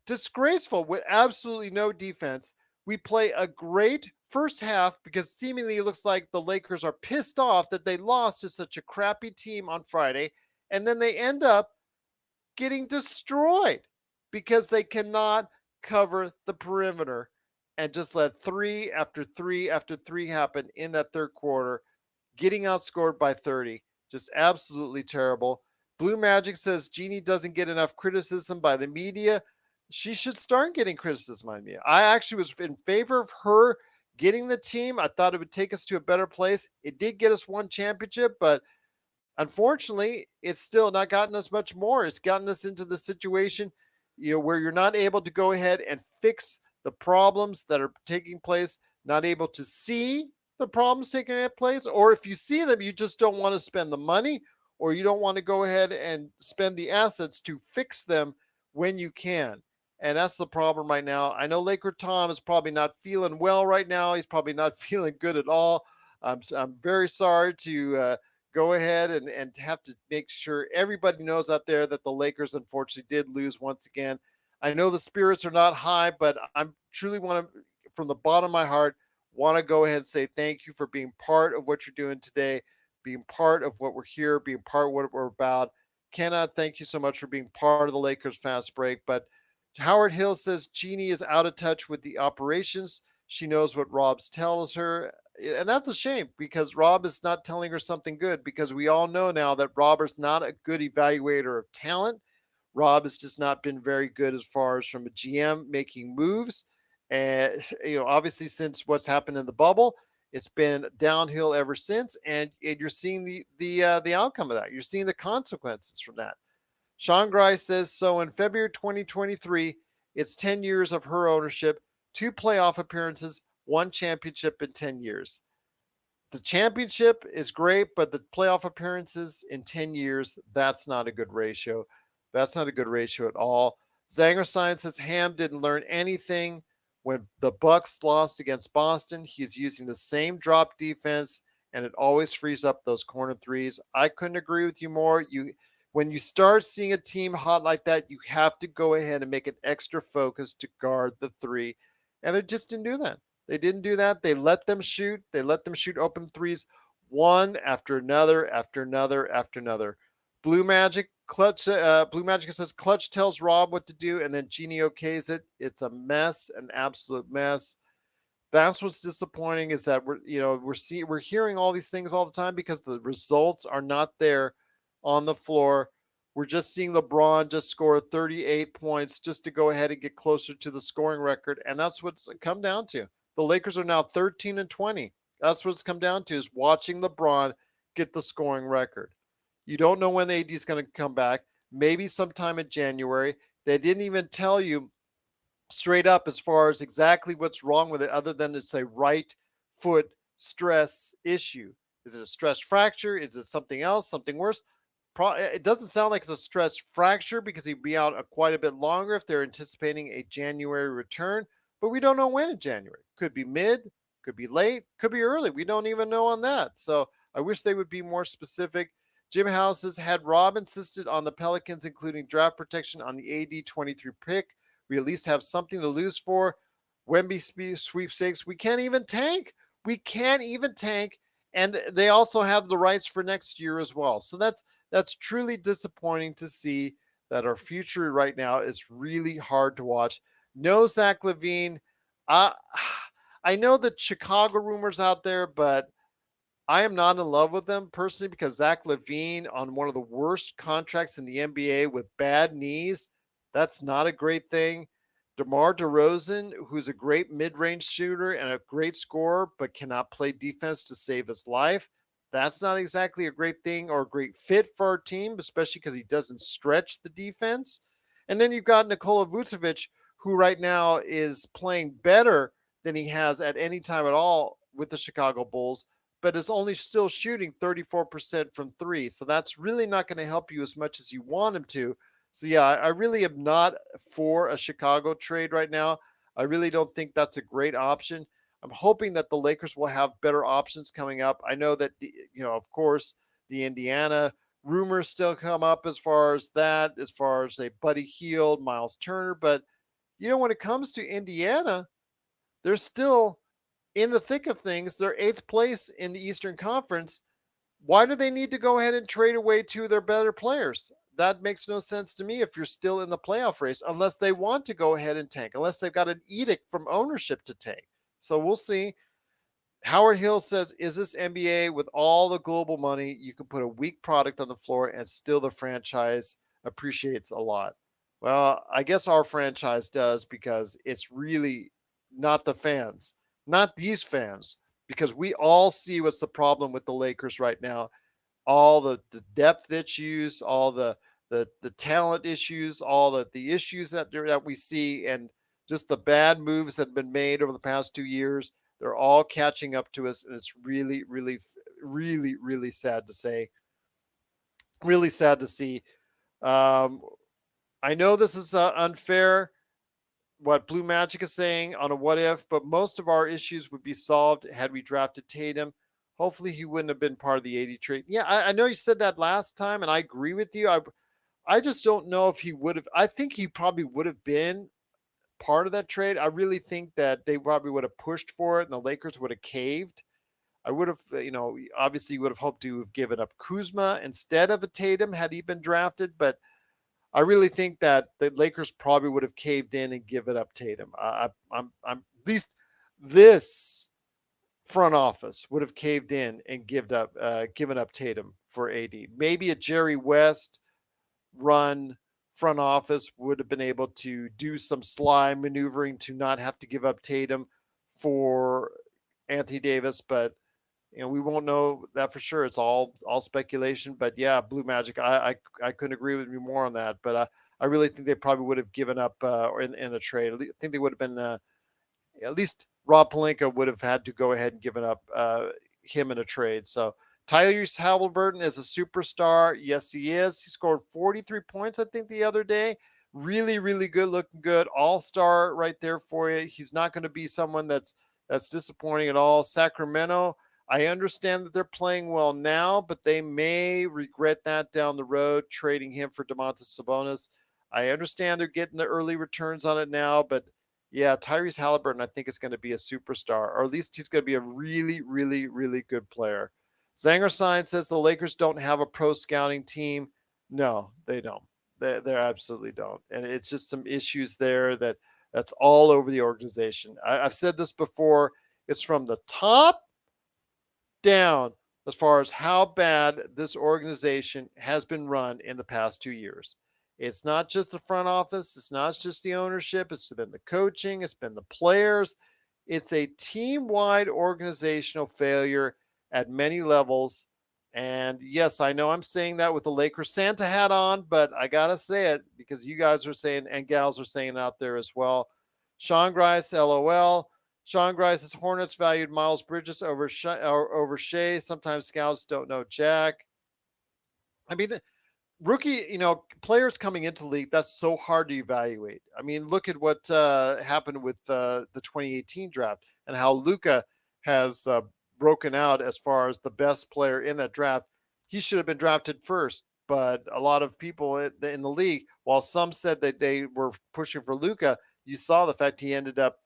Disgraceful with absolutely no defense. We play a great first half because seemingly it looks like the Lakers are pissed off that they lost to such a crappy team on Friday. And then they end up getting destroyed because they cannot cover the perimeter and just let 3 after 3 after 3 happen in that third quarter, getting outscored by 30. Just absolutely terrible. Blue Magic says Jeannie doesn't get enough criticism by the media. She should start getting criticism by me. I actually was in favor of her getting the team. I thought it would take us to a better place. It did get us one championship, but unfortunately, it's still not gotten us much more. It's gotten us into the situation, where you're not able to go ahead and fix the problems that are taking place, not able to see the problems taking place, or if you see them, you just don't want to spend the money, or you don't want to go ahead and spend the assets to fix them when you can. And that's the problem right now. I know Laker Tom is probably not feeling well right now. He's probably not feeling good at all. I'm very sorry to go ahead and have to make sure everybody knows out there that the Lakers unfortunately did lose once again. I know the spirits are not high, but I'm truly want to, from the bottom of my heart, want to go ahead and say thank you for being part of what you're doing today, being part of what we're here, being part of what we're about. Cannot thank you so much for being part of the Lakers Fast Break. But Howard Hill says Jeannie is out of touch with the operations. She knows what Rob's tells her. And that's a shame because Rob is not telling her something good, because we all know now that Rob is not a good evaluator of talent. Rob has just not been very good as far as from a GM making moves. And, obviously since what's happened in the bubble, it's been downhill ever since. And you're seeing the outcome of that. You're seeing the consequences from that. Sean Grice says, so in February 2023, it's 10 years of her ownership, 2 playoff appearances, 1 championship in 10 years. The championship is great, but the playoff appearances in 10 years, that's not a good ratio. That's not a good ratio at all. Zanger Science says Ham didn't learn anything when the Bucks lost against Boston. He's using the same drop defense, and it always frees up those corner threes. I couldn't agree with you more. When you start seeing a team hot like that, you have to go ahead and make an extra focus to guard the three. And they just didn't do that. They didn't do that. They let them shoot. They let them shoot open threes one after another, after another, after another. Blue Magic, Clutch. Blue Magic says Clutch tells Rob what to do, and then Genie okays it. It's a mess, an absolute mess. That's what's disappointing is that we're hearing all these things all the time because the results are not there on the floor. We're just seeing LeBron just score 38 points just to go ahead and get closer to the scoring record, and that's what's come down to. The Lakers are now 13 and 20. That's what it's come down to is watching LeBron get the scoring record. You don't know when the AD is going to come back. Maybe sometime in January. They didn't even tell you straight up as far as exactly what's wrong with it, other than it's a right foot stress issue. Is it a stress fracture? Is it something else, something worse? It doesn't sound like it's a stress fracture because he'd be out quite a bit longer if they're anticipating a January return, but we don't know when in January. Could be mid, could be late, could be early. We don't even know on that. So I wish they would be more specific. Jim Houses had Rob insisted on the Pelicans, including draft protection on the AD 23 pick. We at least have something to lose for. Wemby sweepstakes. We can't even tank. We can't even tank. And they also have the rights for next year as well. So that's truly disappointing to see that our future right now is really hard to watch. No Zach LaVine. Uh, I know the Chicago rumors out there, but I am not in love with them personally because Zach LaVine on one of the worst contracts in the NBA with bad knees, that's not a great thing. DeMar DeRozan, who's a great mid-range shooter and a great scorer, but cannot play defense to save his life, that's not exactly a great thing or a great fit for our team, especially because he doesn't stretch the defense. And then you've got Nikola Vucevic, who right now is playing better than he has at any time at all with the Chicago Bulls, but is only still shooting 34% from three. So that's really not going to help you as much as you want him to. So yeah, I really am not for a Chicago trade right now. I really don't think that's a great option. I'm hoping that the Lakers will have better options coming up. I know that of course, the Indiana rumors still come up as far as that, as far as a Buddy Hield, Miles Turner, but when it comes to Indiana, they're still in the thick of things. They're eighth place in the Eastern Conference. Why do they need to go ahead and trade away two of their better players? That makes no sense to me if you're still in the playoff race, unless they want to go ahead and tank, unless they've got an edict from ownership to tank. So we'll see. Howard Hill says, is this NBA with all the global money, you can put a weak product on the floor and still the franchise appreciates a lot? Well, I guess our franchise does because it's really not the fans, not these fans, because we all see what's the problem with the Lakers right now. All the depth issues, all the talent issues, all the issues that we see, and just the bad moves that have been made over the past 2 years. They're all catching up to us, and it's really, really, really, really sad to say. Really sad to see. Um, I know this is unfair, what Blue Magic is saying on a what if, but most of our issues would be solved had we drafted Tatum. Hopefully, he wouldn't have been part of the 80 trade. Yeah, I know you said that last time, and I agree with you. I just don't know if he would have. I think he probably would have been part of that trade. I really think that they probably would have pushed for it, and the Lakers would have caved. I would have, obviously would have hoped to have given up Kuzma instead of a Tatum had he been drafted, but I really think that the Lakers probably would have caved in and given up Tatum. I'm at least this front office would have caved in and given up Tatum for AD. Maybe a Jerry West run front office would have been able to do some sly maneuvering to not have to give up Tatum for Anthony Davis, but we won't know that for sure. It's all speculation. But yeah, Blue Magic, I couldn't agree with you more on that. But I really think they probably would have given up or in the trade. I think they would have been at least Rob Pelinka would have had to go ahead and given up him in a trade. So Tyrese Halliburton is a superstar. Yes, he is. He scored 43 points, I think, the other day. Really, really good, looking good. All-star right there for you. He's not going to be someone that's disappointing at all. Sacramento, I understand that they're playing well now, but they may regret that down the road, trading him for Domantas Sabonis. I understand they're getting the early returns on it now, but yeah, Tyrese Halliburton, I think is going to be a superstar, or at least he's going to be a really, really, really good player. Zanger Sign says the Lakers don't have a pro scouting team. No, they don't. They absolutely don't, and it's just some issues there that's all over the organization. I've said this before. It's from the top down as far as how bad this organization has been run in the past 2 years. It's not just the front office, it's not just the ownership, it's been the coaching, it's been the players. It's a team wide organizational failure at many levels. And yes, I know I'm saying that with the Lakers Santa hat on, but I got to say it because you guys are saying and gals are saying out there as well. Sean Grice, LOL. Sean Grice's Hornets valued Miles Bridges over Shea. Sometimes scouts don't know Jack. I mean, rookie, players coming into the league, that's so hard to evaluate. I mean, look at what happened with the 2018 draft and how Luka has broken out as far as the best player in that draft. He should have been drafted first, but a lot of people in the league, while some said that they were pushing for Luka, you saw the fact he ended up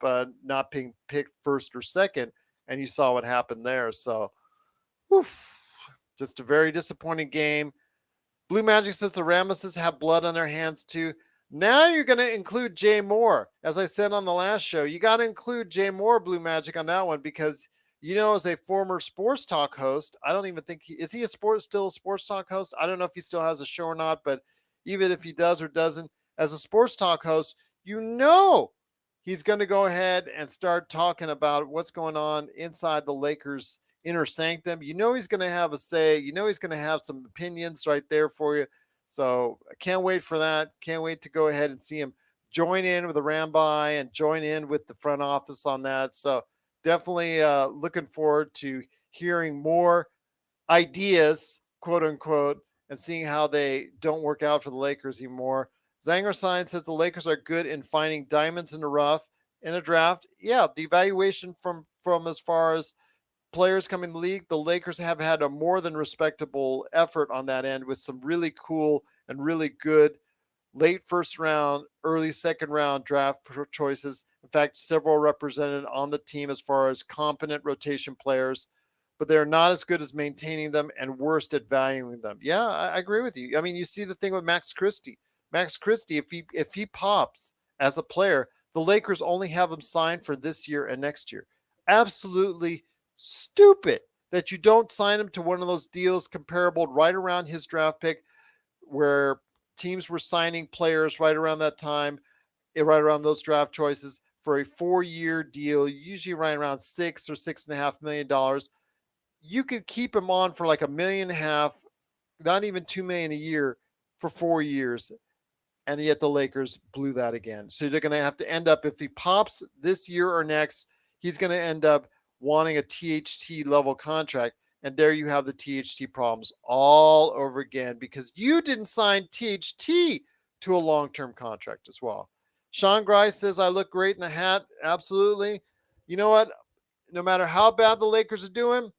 not being picked first or second, and you saw what happened there. So, whew, just a very disappointing game. Blue Magic says the Ramesses have blood on their hands too. Now you're going to include Jay Moore. As I said on the last show, you got to include Jay Moore, Blue Magic, on that one because, as a former sports talk host, I don't even think is he still a sports talk host? I don't know if he still has a show or not, but even if he does or doesn't, as a sports talk host, he's going to go ahead and start talking about what's going on inside the Lakers inner sanctum. He's going to have a say. He's going to have some opinions right there for you. So I can't wait for that. Can't wait to go ahead and see him join in with the Ramby and join in with the front office on that. So definitely looking forward to hearing more ideas, quote unquote, and seeing how they don't work out for the Lakers anymore. Zanger Sign says the Lakers are good in finding diamonds in the rough in a draft. Yeah, the evaluation from as far as players coming in the league, the Lakers have had a more than respectable effort on that end with some really cool and really good late first round, early second round draft choices. In fact, several represented on the team as far as competent rotation players, but they're not as good as maintaining them and worst at valuing them. Yeah, I agree with you. I mean, you see the thing with Max Christie. Max Christie, if he pops as a player, the Lakers only have him signed for this year and next year. Absolutely stupid that you don't sign him to one of those deals comparable right around his draft pick where teams were signing players right around that time, right around those draft choices for a 4-year deal, usually right around $6 or $6.5 million. You could keep him on for like $1.5 million, not even $2 million a year for 4 years. And yet the Lakers blew that again. So they're going to have to end up, if he pops this year or next, he's going to end up wanting a THT level contract. And there you have the THT problems all over again because you didn't sign THT to a long-term contract as well. Sean Grice says, I look great in the hat. Absolutely. You know what? No matter how bad the Lakers are doing,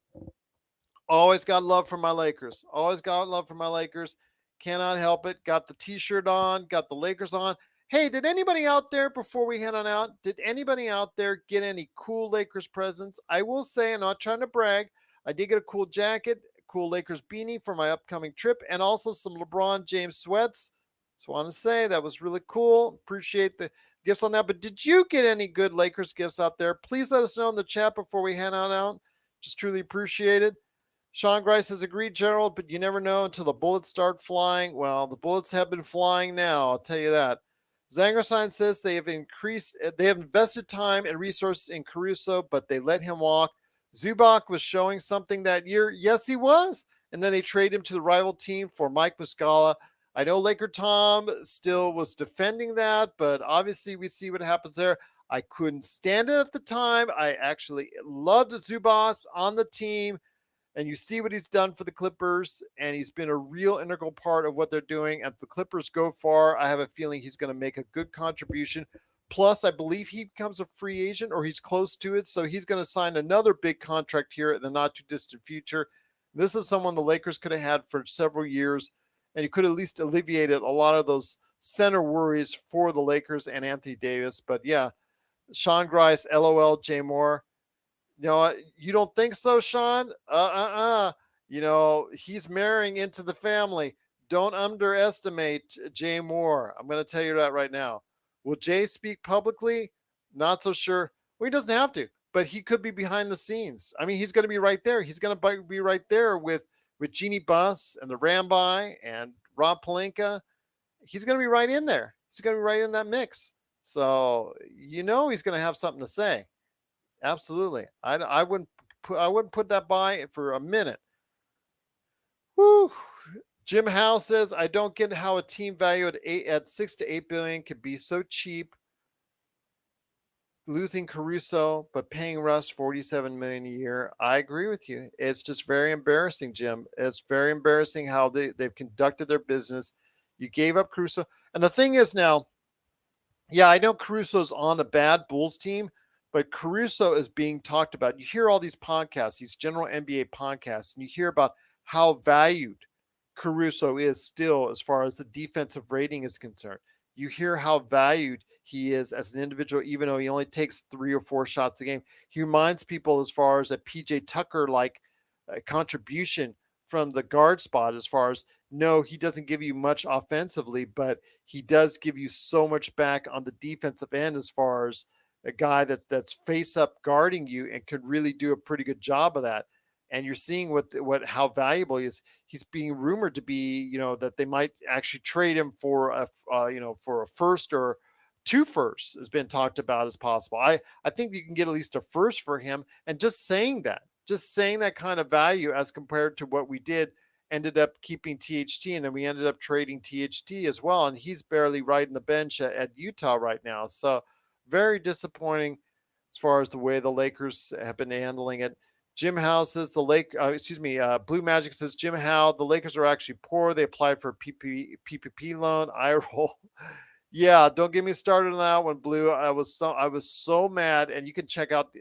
always got love for my Lakers. Always got love for my Lakers. Cannot help it. Got the t-shirt on, got the Lakers on. Hey, did anybody out there, before we head on out, did anybody out there get any cool Lakers presents? I will say, I'm not trying to brag, I did get a cool jacket, a cool Lakers beanie for my upcoming trip, and also some LeBron James sweats. Just want to say that was really cool. Appreciate the gifts on that. But did you get any good Lakers gifts out there? Please let us know in the chat before we head on out. Just truly appreciate it. Sean Grice has agreed, Gerald, but you never know until the bullets start flying. Well, the bullets have been flying now, I'll tell you that. Zangerstein says they have invested time and resources in Caruso, but they let him walk. Zubac was showing something that year. Yes, he was. And then they trade him to the rival team for Mike Muscala. I know Laker Tom still was defending that, but obviously we see what happens there. I couldn't stand it at the time. I actually loved Zubac on the team. And you see what he's done for the Clippers, and he's been a real integral part of what they're doing. And if the Clippers go far, I have a feeling he's going to make a good contribution. Plus, I believe he becomes a free agent or he's close to it. So he's going to sign another big contract here in the not too distant future. This is someone the Lakers could have had for several years, and he could at least alleviated a lot of those center worries for the Lakers and Anthony Davis. But yeah, Sean Grice, LOL, Jay Moore. You don't think so, Sean? He's marrying into the family. Don't underestimate Jay Moore. I'm going to tell you that right now. Will Jay speak publicly? Not so sure. Well, he doesn't have to, but he could be behind the scenes. I mean, he's going to be right there. He's going to be right there with Jeannie Buss and the Rambi and Rob Pelinka. He's going to be right in there. He's going to be right in that mix. So he's going to have something to say. Absolutely. I wouldn't put that by for a minute. Woo. Jim Howe says, I don't get how a team valued at 6 to 8 billion could be so cheap, losing Caruso but paying Russ 47 million a year. I agree with you. It's just very embarrassing, Jim. It's very embarrassing how they've conducted their business. You gave up Caruso. And the thing is now, yeah, I know Caruso's on a bad Bulls team, but Caruso is being talked about. You hear all these podcasts, these general NBA podcasts, and you hear about how valued Caruso is still as far as the defensive rating is concerned. You hear how valued he is as an individual, even though he only takes 3 or 4 shots a game. He reminds people as far as a PJ Tucker like contribution from the guard spot, as far as no, he doesn't give you much offensively, but he does give you so much back on the defensive end as far as a guy that's face up guarding you and could really do a pretty good job of that. And you're seeing what how valuable he is. He's being rumored to be, that they might actually trade him for for a first or 2 firsts has been talked about as possible. I think you can get at least a first for him. And just saying that kind of value as compared to what we did, ended up keeping THT, and then we ended up trading THT as well. And he's barely riding the bench at Utah right now. So very disappointing as far as the way the Lakers have been handling it. Jim Howe says Blue Magic says, Jim Howe, the Lakers are actually poor. They applied for a PPP loan. I roll. Yeah, don't get me started on that one, Blue. I was so mad, and you can check out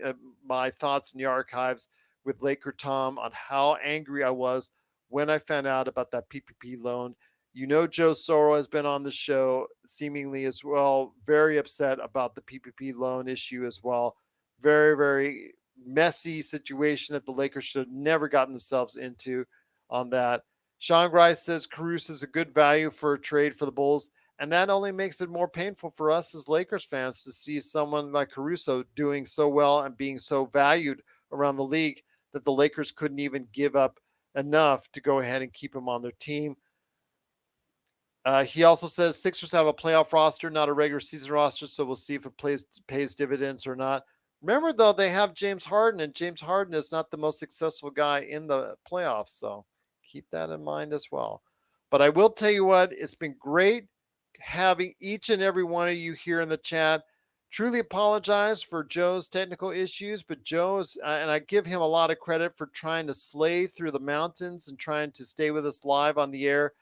my thoughts in the archives with Laker Tom on how angry I was when I found out about that PPP loan. Joe Soro has been on the show seemingly as well, very upset about the PPP loan issue as well. Very, very messy situation that the Lakers should have never gotten themselves into on that. Sean Grice says Caruso is a good value for a trade for the Bulls, and that only makes it more painful for us as Lakers fans to see someone like Caruso doing so well and being so valued around the league that the Lakers couldn't even give up enough to go ahead and keep him on their team. He also says Sixers have a playoff roster, not a regular season roster, so we'll see if it pays dividends or not. Remember, though, they have James Harden, and James Harden is not the most successful guy in the playoffs, so keep that in mind as well. But I will tell you what, it's been great having each and every one of you here in the chat. Truly apologize for Joe's technical issues, but Joe's, and I give him a lot of credit for trying to slay through the mountains and trying to stay with us live on the air.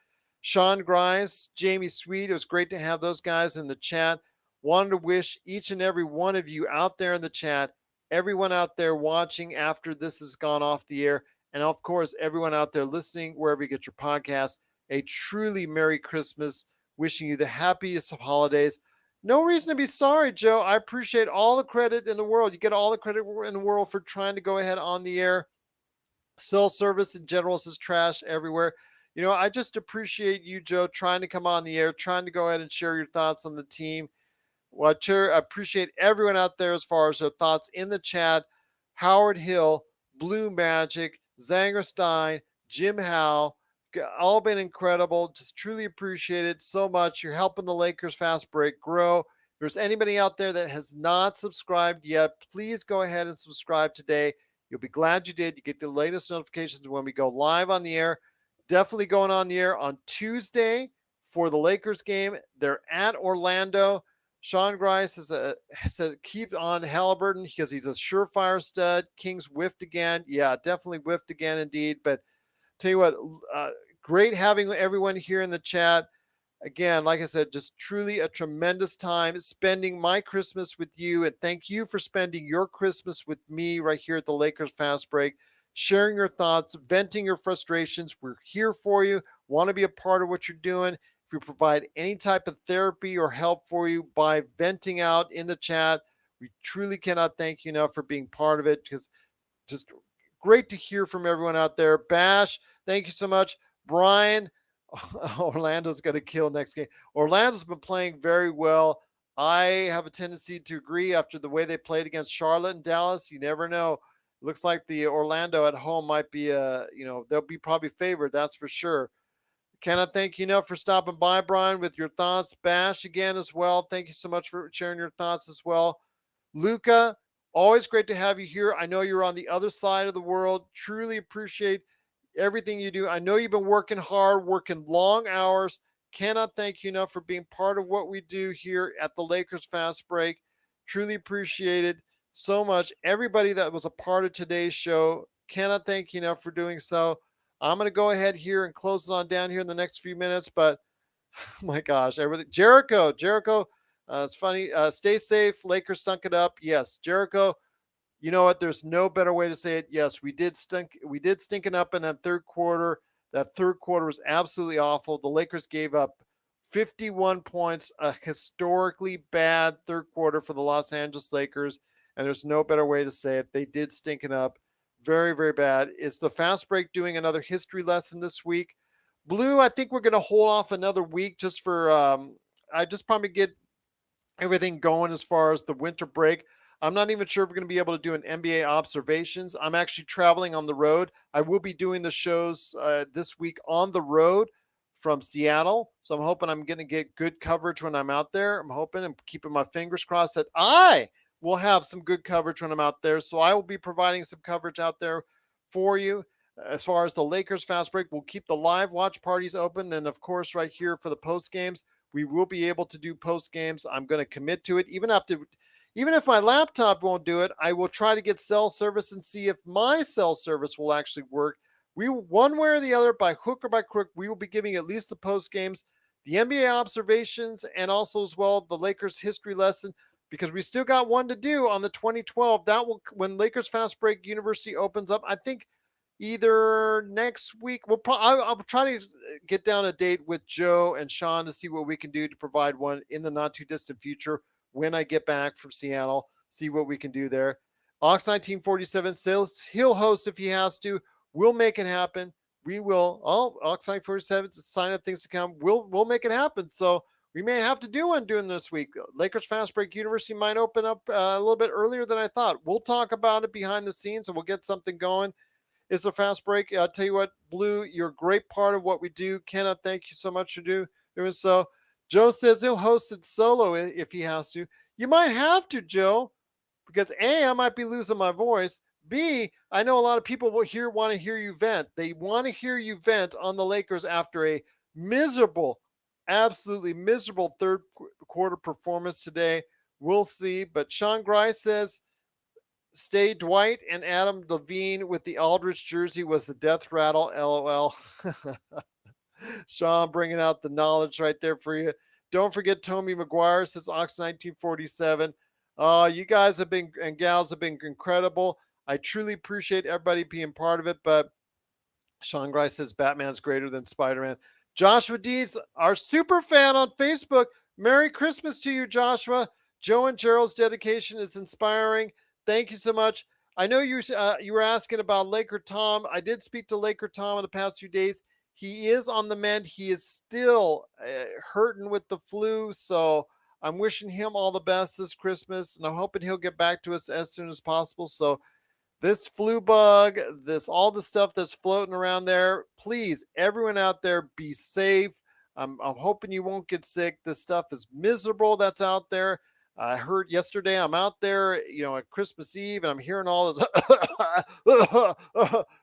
Sean Grice, Jamie Sweet, it was great to have those guys in the chat. Wanted to wish each and every one of you out there in the chat, everyone out there watching after this has gone off the air, and of course, everyone out there listening wherever you get your podcasts, a truly Merry Christmas. Wishing you the happiest of holidays. No reason to be sorry, Joe. I appreciate all the credit in the world. You get all the credit in the world for trying to go ahead on the air. Cell service in general is trash everywhere. I just appreciate you, Joe, trying to come on the air, trying to go ahead and share your thoughts on the team. Well, I appreciate everyone out there as far as their thoughts in the chat. Howard Hill, Blue Magic, Zanger Stein, Jim Howe, all been incredible. Just truly appreciate it so much. You're helping the Lakers Fast Break grow. If there's anybody out there that has not subscribed yet, please go ahead and subscribe today. You'll be glad you did. You get the latest notifications when we go live on the air. Definitely going on the air on Tuesday for the Lakers game. They're at Orlando. Sean Grice said keep on Halliburton because he's a surefire stud. Kings whiffed again. Yeah, definitely whiffed again indeed. But tell you what, great having everyone here in the chat. Again, like I said, just truly a tremendous time spending my Christmas with you. And thank you for spending your Christmas with me right here at the Lakers Fast Break, sharing your thoughts, venting your frustrations. We're here for you, want to be a part of what you're doing. If we provide any type of therapy or help for you by venting out in the chat, we truly cannot thank you enough for being part of it, because just great to hear from everyone out there. Bash, thank you so much. Brian, Orlando's going to kill next game. Orlando's been playing very well. I have a tendency to agree after the way they played against Charlotte and Dallas. You never know. It looks like the Orlando at home might be they'll be probably favored. That's for sure. Cannot thank you enough for stopping by, Brian, with your thoughts. Bash again as well. Thank you so much for sharing your thoughts as well. Luka, always great to have you here. I know you're on the other side of the world. Truly appreciate everything you do. I know you've been working hard, working long hours. Cannot thank you enough for being part of what we do here at the Lakers Fast Break. Truly appreciate it so much. Everybody that was a part of today's show, cannot thank you enough for doing so. I'm going to go ahead here and close it on down here in the next few minutes, but oh my gosh, everything. Jericho, it's funny. Stay safe. Lakers stunk it up. Yes, Jericho. You know what? There's no better way to say it. Yes, we did stink. We did stink it up in that third quarter. That third quarter was absolutely awful. The Lakers gave up 51 points, a historically bad third quarter for the Los Angeles Lakers. And there's no better way to say it. They did stink it up. Very, very bad. Is the Fast Break doing another history lesson this week? Blue, I think we're going to hold off another week just for, I just probably get everything going as far as the winter break. I'm not even sure if we're going to be able to do an NBA observations. I'm actually traveling on the road. I will be doing the shows this week on the road from Seattle. So I'm hoping I'm going to get good coverage when I'm out there. I'm hoping and keeping my fingers crossed that I will have some good coverage when I'm out there. So I will be providing some coverage out there for you. As far as the Lakers Fast Break, we'll keep the live watch parties open. And of course, right here for the post games, we will be able to do post games. I'm going to commit to it. Even if my laptop won't do it, I will try to get cell service and see if my cell service will actually work. We, one way or the other, by hook or by crook, we will be giving at least the post games, the NBA observations, and also as well the Lakers history lesson, because we still got one to do on the 2012. That will, when Lakers Fast Break University opens up, I think either next week. I'll try to get down a date with Joe and Sean to see what we can do to provide one in the not too distant future when I get back from Seattle. See what we can do there. Ox 1947 says he'll host if he has to. We'll make it happen. We will. Oh, Ox 1947 sign up things to come. We'll make it happen. So we may have to do one during this week. Lakers Fast Break University might open up a little bit earlier than I thought. We'll talk about it behind the scenes and we'll get something going. It's a fast break. I'll tell you what, Blue, you're a great part of what we do. Kenneth, thank you so much for doing so. Joe says he'll host it solo if he has to. You might have to, Joe, because A, I might be losing my voice. B, I know a lot of people want to hear you vent. They want to hear you vent on the Lakers after a miserable, absolutely miserable third quarter performance today. We'll see. But Sean Grice says, stay Dwight and Adam Levine with the Aldridge jersey was the death rattle. LOL. Sean bringing out the knowledge right there for you. Don't forget Tommy McGuire since Ox 1947. You guys have been and gals have been incredible. I truly appreciate everybody being part of it. But Sean Grice says Batman's greater than Spider-Man. Joshua Dees, our super fan on Facebook. Merry Christmas to you, Joshua. Joe and Gerald's dedication is inspiring. Thank you so much. I know you were asking about Laker Tom. I did speak to Laker Tom in the past few days. He is on the mend. He is still hurting with the flu, so I'm wishing him all the best this Christmas, and I'm hoping he'll get back to us as soon as possible. So this flu bug, all the stuff that's floating around there, please, everyone out there, be safe. I'm hoping you won't get sick. This stuff is miserable that's out there. I heard yesterday I'm out there, at Christmas Eve, and I'm hearing all this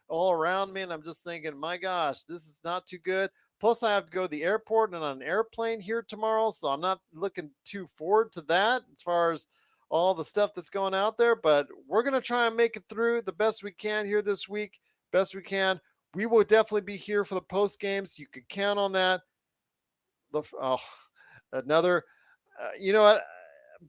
all around me, and I'm just thinking, my gosh, this is not too good. Plus, I have to go to the airport and on an airplane here tomorrow, so I'm not looking too forward to that as far as all the stuff that's going out there. But we're going to try and make it through the best we can here this week, best we can. We will definitely be here for the post games. You can count on that. Another. You know what?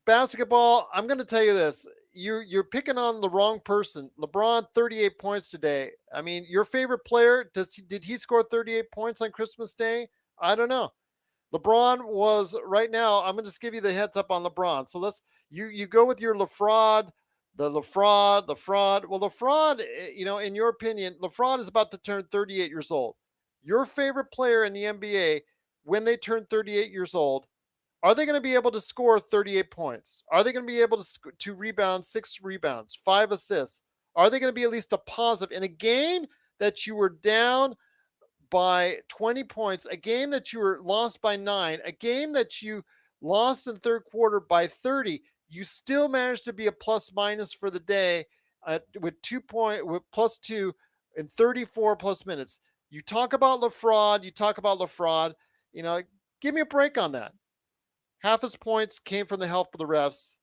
Basketball. I'm going to tell you this. You're picking on the wrong person. LeBron, 38 points today. I mean, your favorite player, did he score 38 points on Christmas Day? I don't know. LeBron was right now. I'm gonna just give you the heads up on LeBron. So you go with your LaFraud, the fraud. Well, LaFraud, in your opinion, LaFraud is about to turn 38 years old. Your favorite player in the NBA, when they turn 38 years old, are they going to be able to score 38 points? Are they going to be able to rebound, 6 rebounds, 5 assists? Are they going to be at least a positive in a game that you were down by 20 points, a game that you were lost by 9, a game that you lost in the third quarter by 30, you still managed to be a plus minus for the day with with +2 in 34 plus minutes. You talk about LaFraud, you know, give me a break on that. Half his points came from the help of the refs.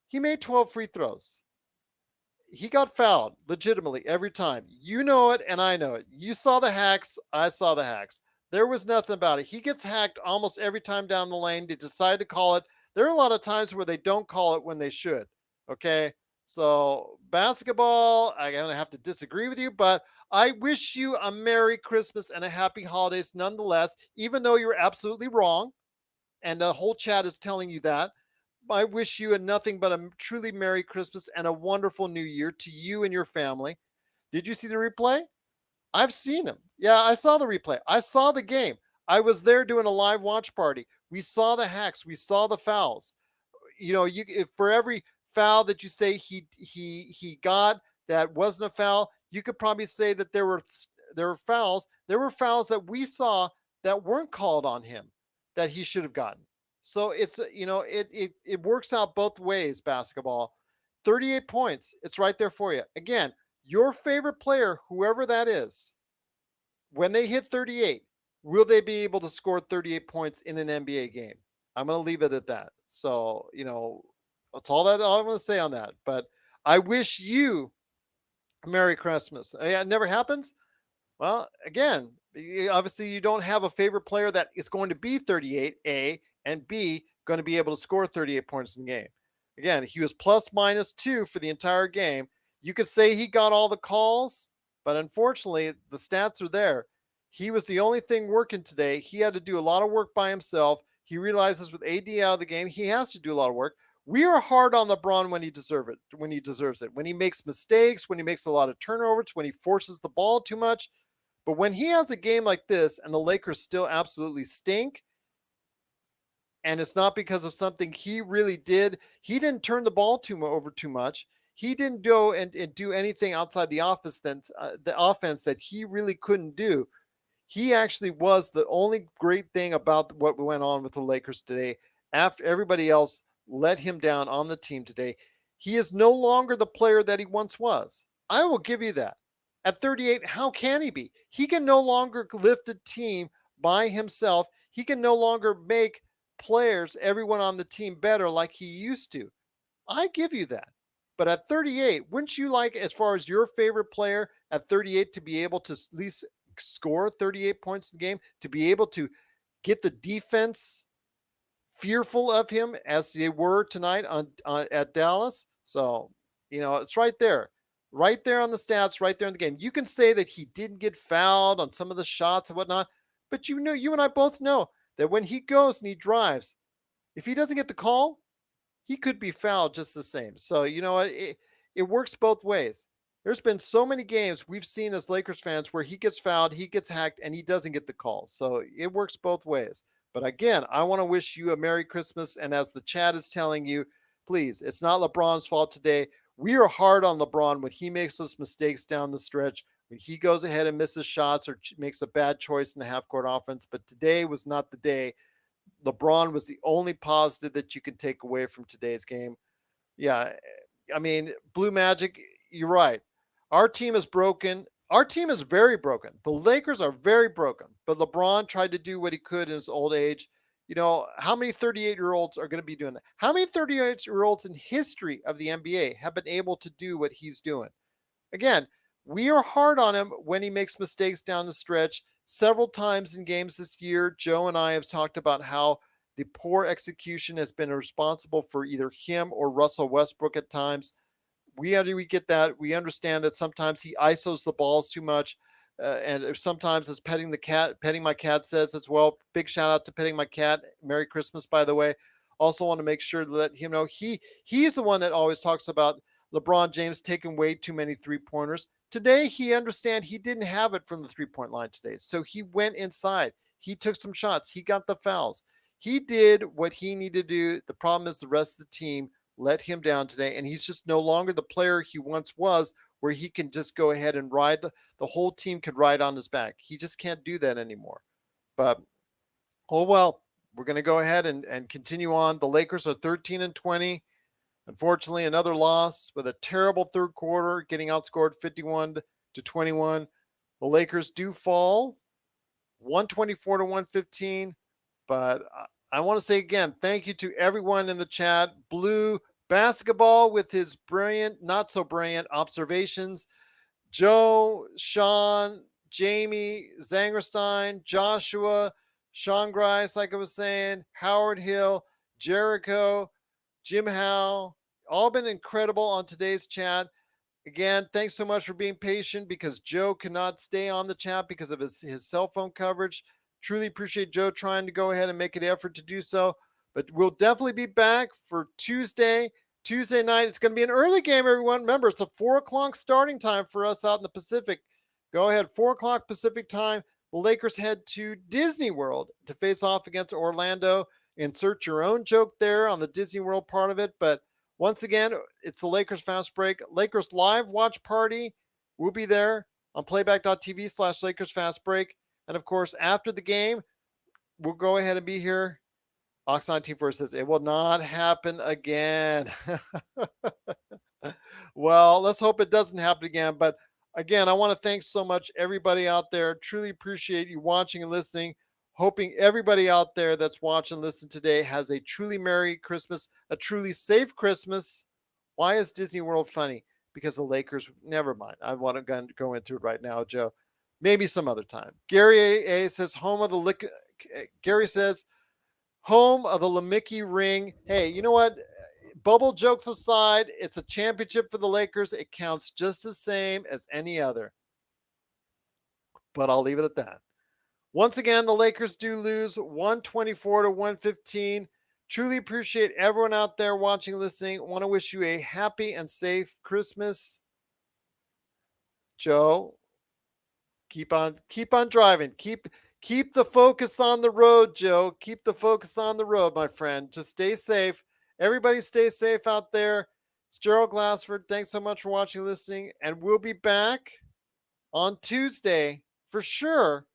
He made 12 free throws. He got fouled legitimately every time. You know it, and I know it. You saw the hacks. I saw the hacks. There was nothing about it. He gets hacked almost every time down the lane. They decide to call it. There are a lot of times where they don't call it when they should. Okay. So, basketball, I'm going to have to disagree with you, but I wish you a Merry Christmas and a Happy Holidays nonetheless, even though you're absolutely wrong. And the whole chat is telling you that. I wish you a nothing but a truly Merry Christmas and a wonderful New Year to you and your family. Did you see the replay? I've seen him. Yeah, I saw the replay. I saw the game. I was there doing a live watch party. We saw the hacks. We saw the fouls. If for every foul that you say he got that wasn't a foul, you could probably say that there were fouls. There were fouls that we saw that weren't called on him that he should have gotten. So it works out both ways. Basketball, 38 points. It's right there for you. Again, your favorite player, whoever that is, when they hit 38, will they be able to score 38 points in an NBA game? I'm going to leave it at that. So, that's all I'm going to say on that. But I wish you a Merry Christmas. It never happens. Well, again, obviously you don't have a favorite player that is going to be 38, A, and B, going to be able to score 38 points in the game. Again, he was +-2 for the entire game. You could say he got all the calls, but unfortunately, the stats are there. He was the only thing working today. He had to do a lot of work by himself. He realizes with AD out of the game, he has to do a lot of work. We are hard on LeBron when he deserves it. When he makes mistakes, when he makes a lot of turnovers, when he forces the ball too much. But when he has a game like this and the Lakers still absolutely stink, and it's not because of something he really did, he didn't turn the ball over too much. He didn't go and do anything outside the offense that he really couldn't do. He actually was the only great thing about what went on with the Lakers today. After everybody else let him down on the team today, he is no longer the player that he once was. I will give you that. At 38, how can he be? He can no longer lift a team by himself. He can no longer make players, everyone on the team, better like he used to. I give you that. But at 38, wouldn't you like, as far as your favorite player at 38, to be able to at least score 38 points in the game, to be able to get the defense fearful of him as they were tonight at Dallas? So, it's right there. Right there on the stats, right there in the game. You can say that he didn't get fouled on some of the shots and whatnot, but you and I both know that when he goes and he drives, if he doesn't get the call, he could be fouled just the same. So, it works both ways. There's been so many games we've seen as Lakers fans where he gets fouled, he gets hacked, and he doesn't get the call. So it works both ways. But again, I want to wish you a Merry Christmas. And as the chat is telling you, please, it's not LeBron's fault today. We are hard on LeBron when he makes those mistakes down the stretch, when he goes ahead and misses shots or makes a bad choice in the half-court offense. But today was not the day. LeBron was the only positive that you can take away from today's game. Yeah, I mean, Blue Magic, you're right. Our team is broken. Our team is very broken. The Lakers are very broken. But LeBron tried to do what he could in his old age. How many 38-year-olds are going to be doing that? How many 38-year-olds in history of the NBA have been able to do what he's doing? Again, we are hard on him when he makes mistakes down the stretch. Several times in games this year, Joe and I have talked about how the poor execution has been responsible for either him or Russell Westbrook at times. We get that. We understand that sometimes he isos the balls too much, and sometimes it's petting the cat. Petting my cat says as well. Big shout out to petting my cat. Merry Christmas, by the way. Also want to make sure to let him know he's the one that always talks about LeBron James taking way too many 3-pointers. Today he understand he didn't have it from the 3-point line today, so he went inside. He took some shots. He got the fouls. He did what he needed to do. The problem is the rest of the team let him down today, and he's just no longer the player he once was, where he can just go ahead and ride the whole team could ride on his back. He just can't do that anymore. But oh well, we're going to go ahead and continue on. The Lakers are 13-20. Unfortunately, another loss with a terrible third quarter, getting outscored 51-21. The Lakers do fall 124-115. But I want to say again, thank you to everyone in the chat. Blue Basketball with his brilliant, not so brilliant observations. Joe, Sean, Jamie, Zangerstein, Joshua, Sean Grice, like I was saying, Howard Hill, Jericho, Jim Howe, all been incredible on today's chat. Again, thanks so much for being patient because Joe cannot stay on the chat because of his cell phone coverage. Truly appreciate Joe trying to go ahead and make an effort to do so. But we'll definitely be back for Tuesday night. It's going to be an early game, everyone. Remember, it's a 4 o'clock starting time for us out in the Pacific. Go ahead, 4 o'clock Pacific time. The Lakers head to Disney World to face off against Orlando. Insert your own joke there on the Disney World part of it. But once again, it's the Lakers Fast Break. Lakers live watch party. We'll be there on playback.tv/Lakers Fast Break. And of course, after the game, we'll go ahead and be here. Oxon Team 4 says it will not happen again. Well, let's hope it doesn't happen again. But again, I want to thank so much everybody out there. Truly appreciate you watching and listening. Hoping everybody out there that's watching and listening today has a truly Merry Christmas, a truly safe Christmas. Why is Disney World funny? Because the Lakers, never mind. I want to go into it right now, Joe. Maybe some other time. Gary A says Gary says home of the Lamicki ring. Hey, you know what? Bubble jokes aside, it's a championship for the Lakers. It counts just the same as any other. But I'll leave it at that. Once again, the Lakers do lose 124-115. Truly appreciate everyone out there watching, listening. Want to wish you a happy and safe Christmas. Joe, keep on driving. Keep the focus on the road, Joe. Keep the focus on the road, my friend. Just stay safe. Everybody stay safe out there. It's Gerald Glassford. Thanks so much for watching, listening. And we'll be back on Tuesday for sure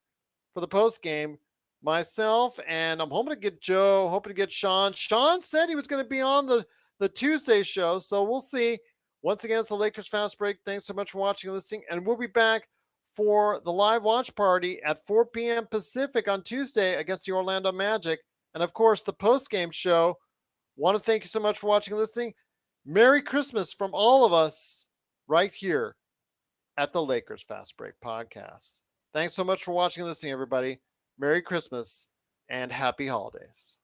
for the post game. Myself, and I'm hoping to get Joe, hoping to get Sean. Sean said he was going to be on the Tuesday show, so we'll see. Once again, it's the Lakers Fast Break. Thanks so much for watching and listening. And we'll be back for the live watch party at 4 p.m. Pacific on Tuesday against the Orlando Magic. And of course, the post-game show. Want to thank you so much for watching and listening. Merry Christmas from all of us right here at the Lakers Fast Break Podcast. Thanks so much for watching and listening, everybody. Merry Christmas and happy holidays.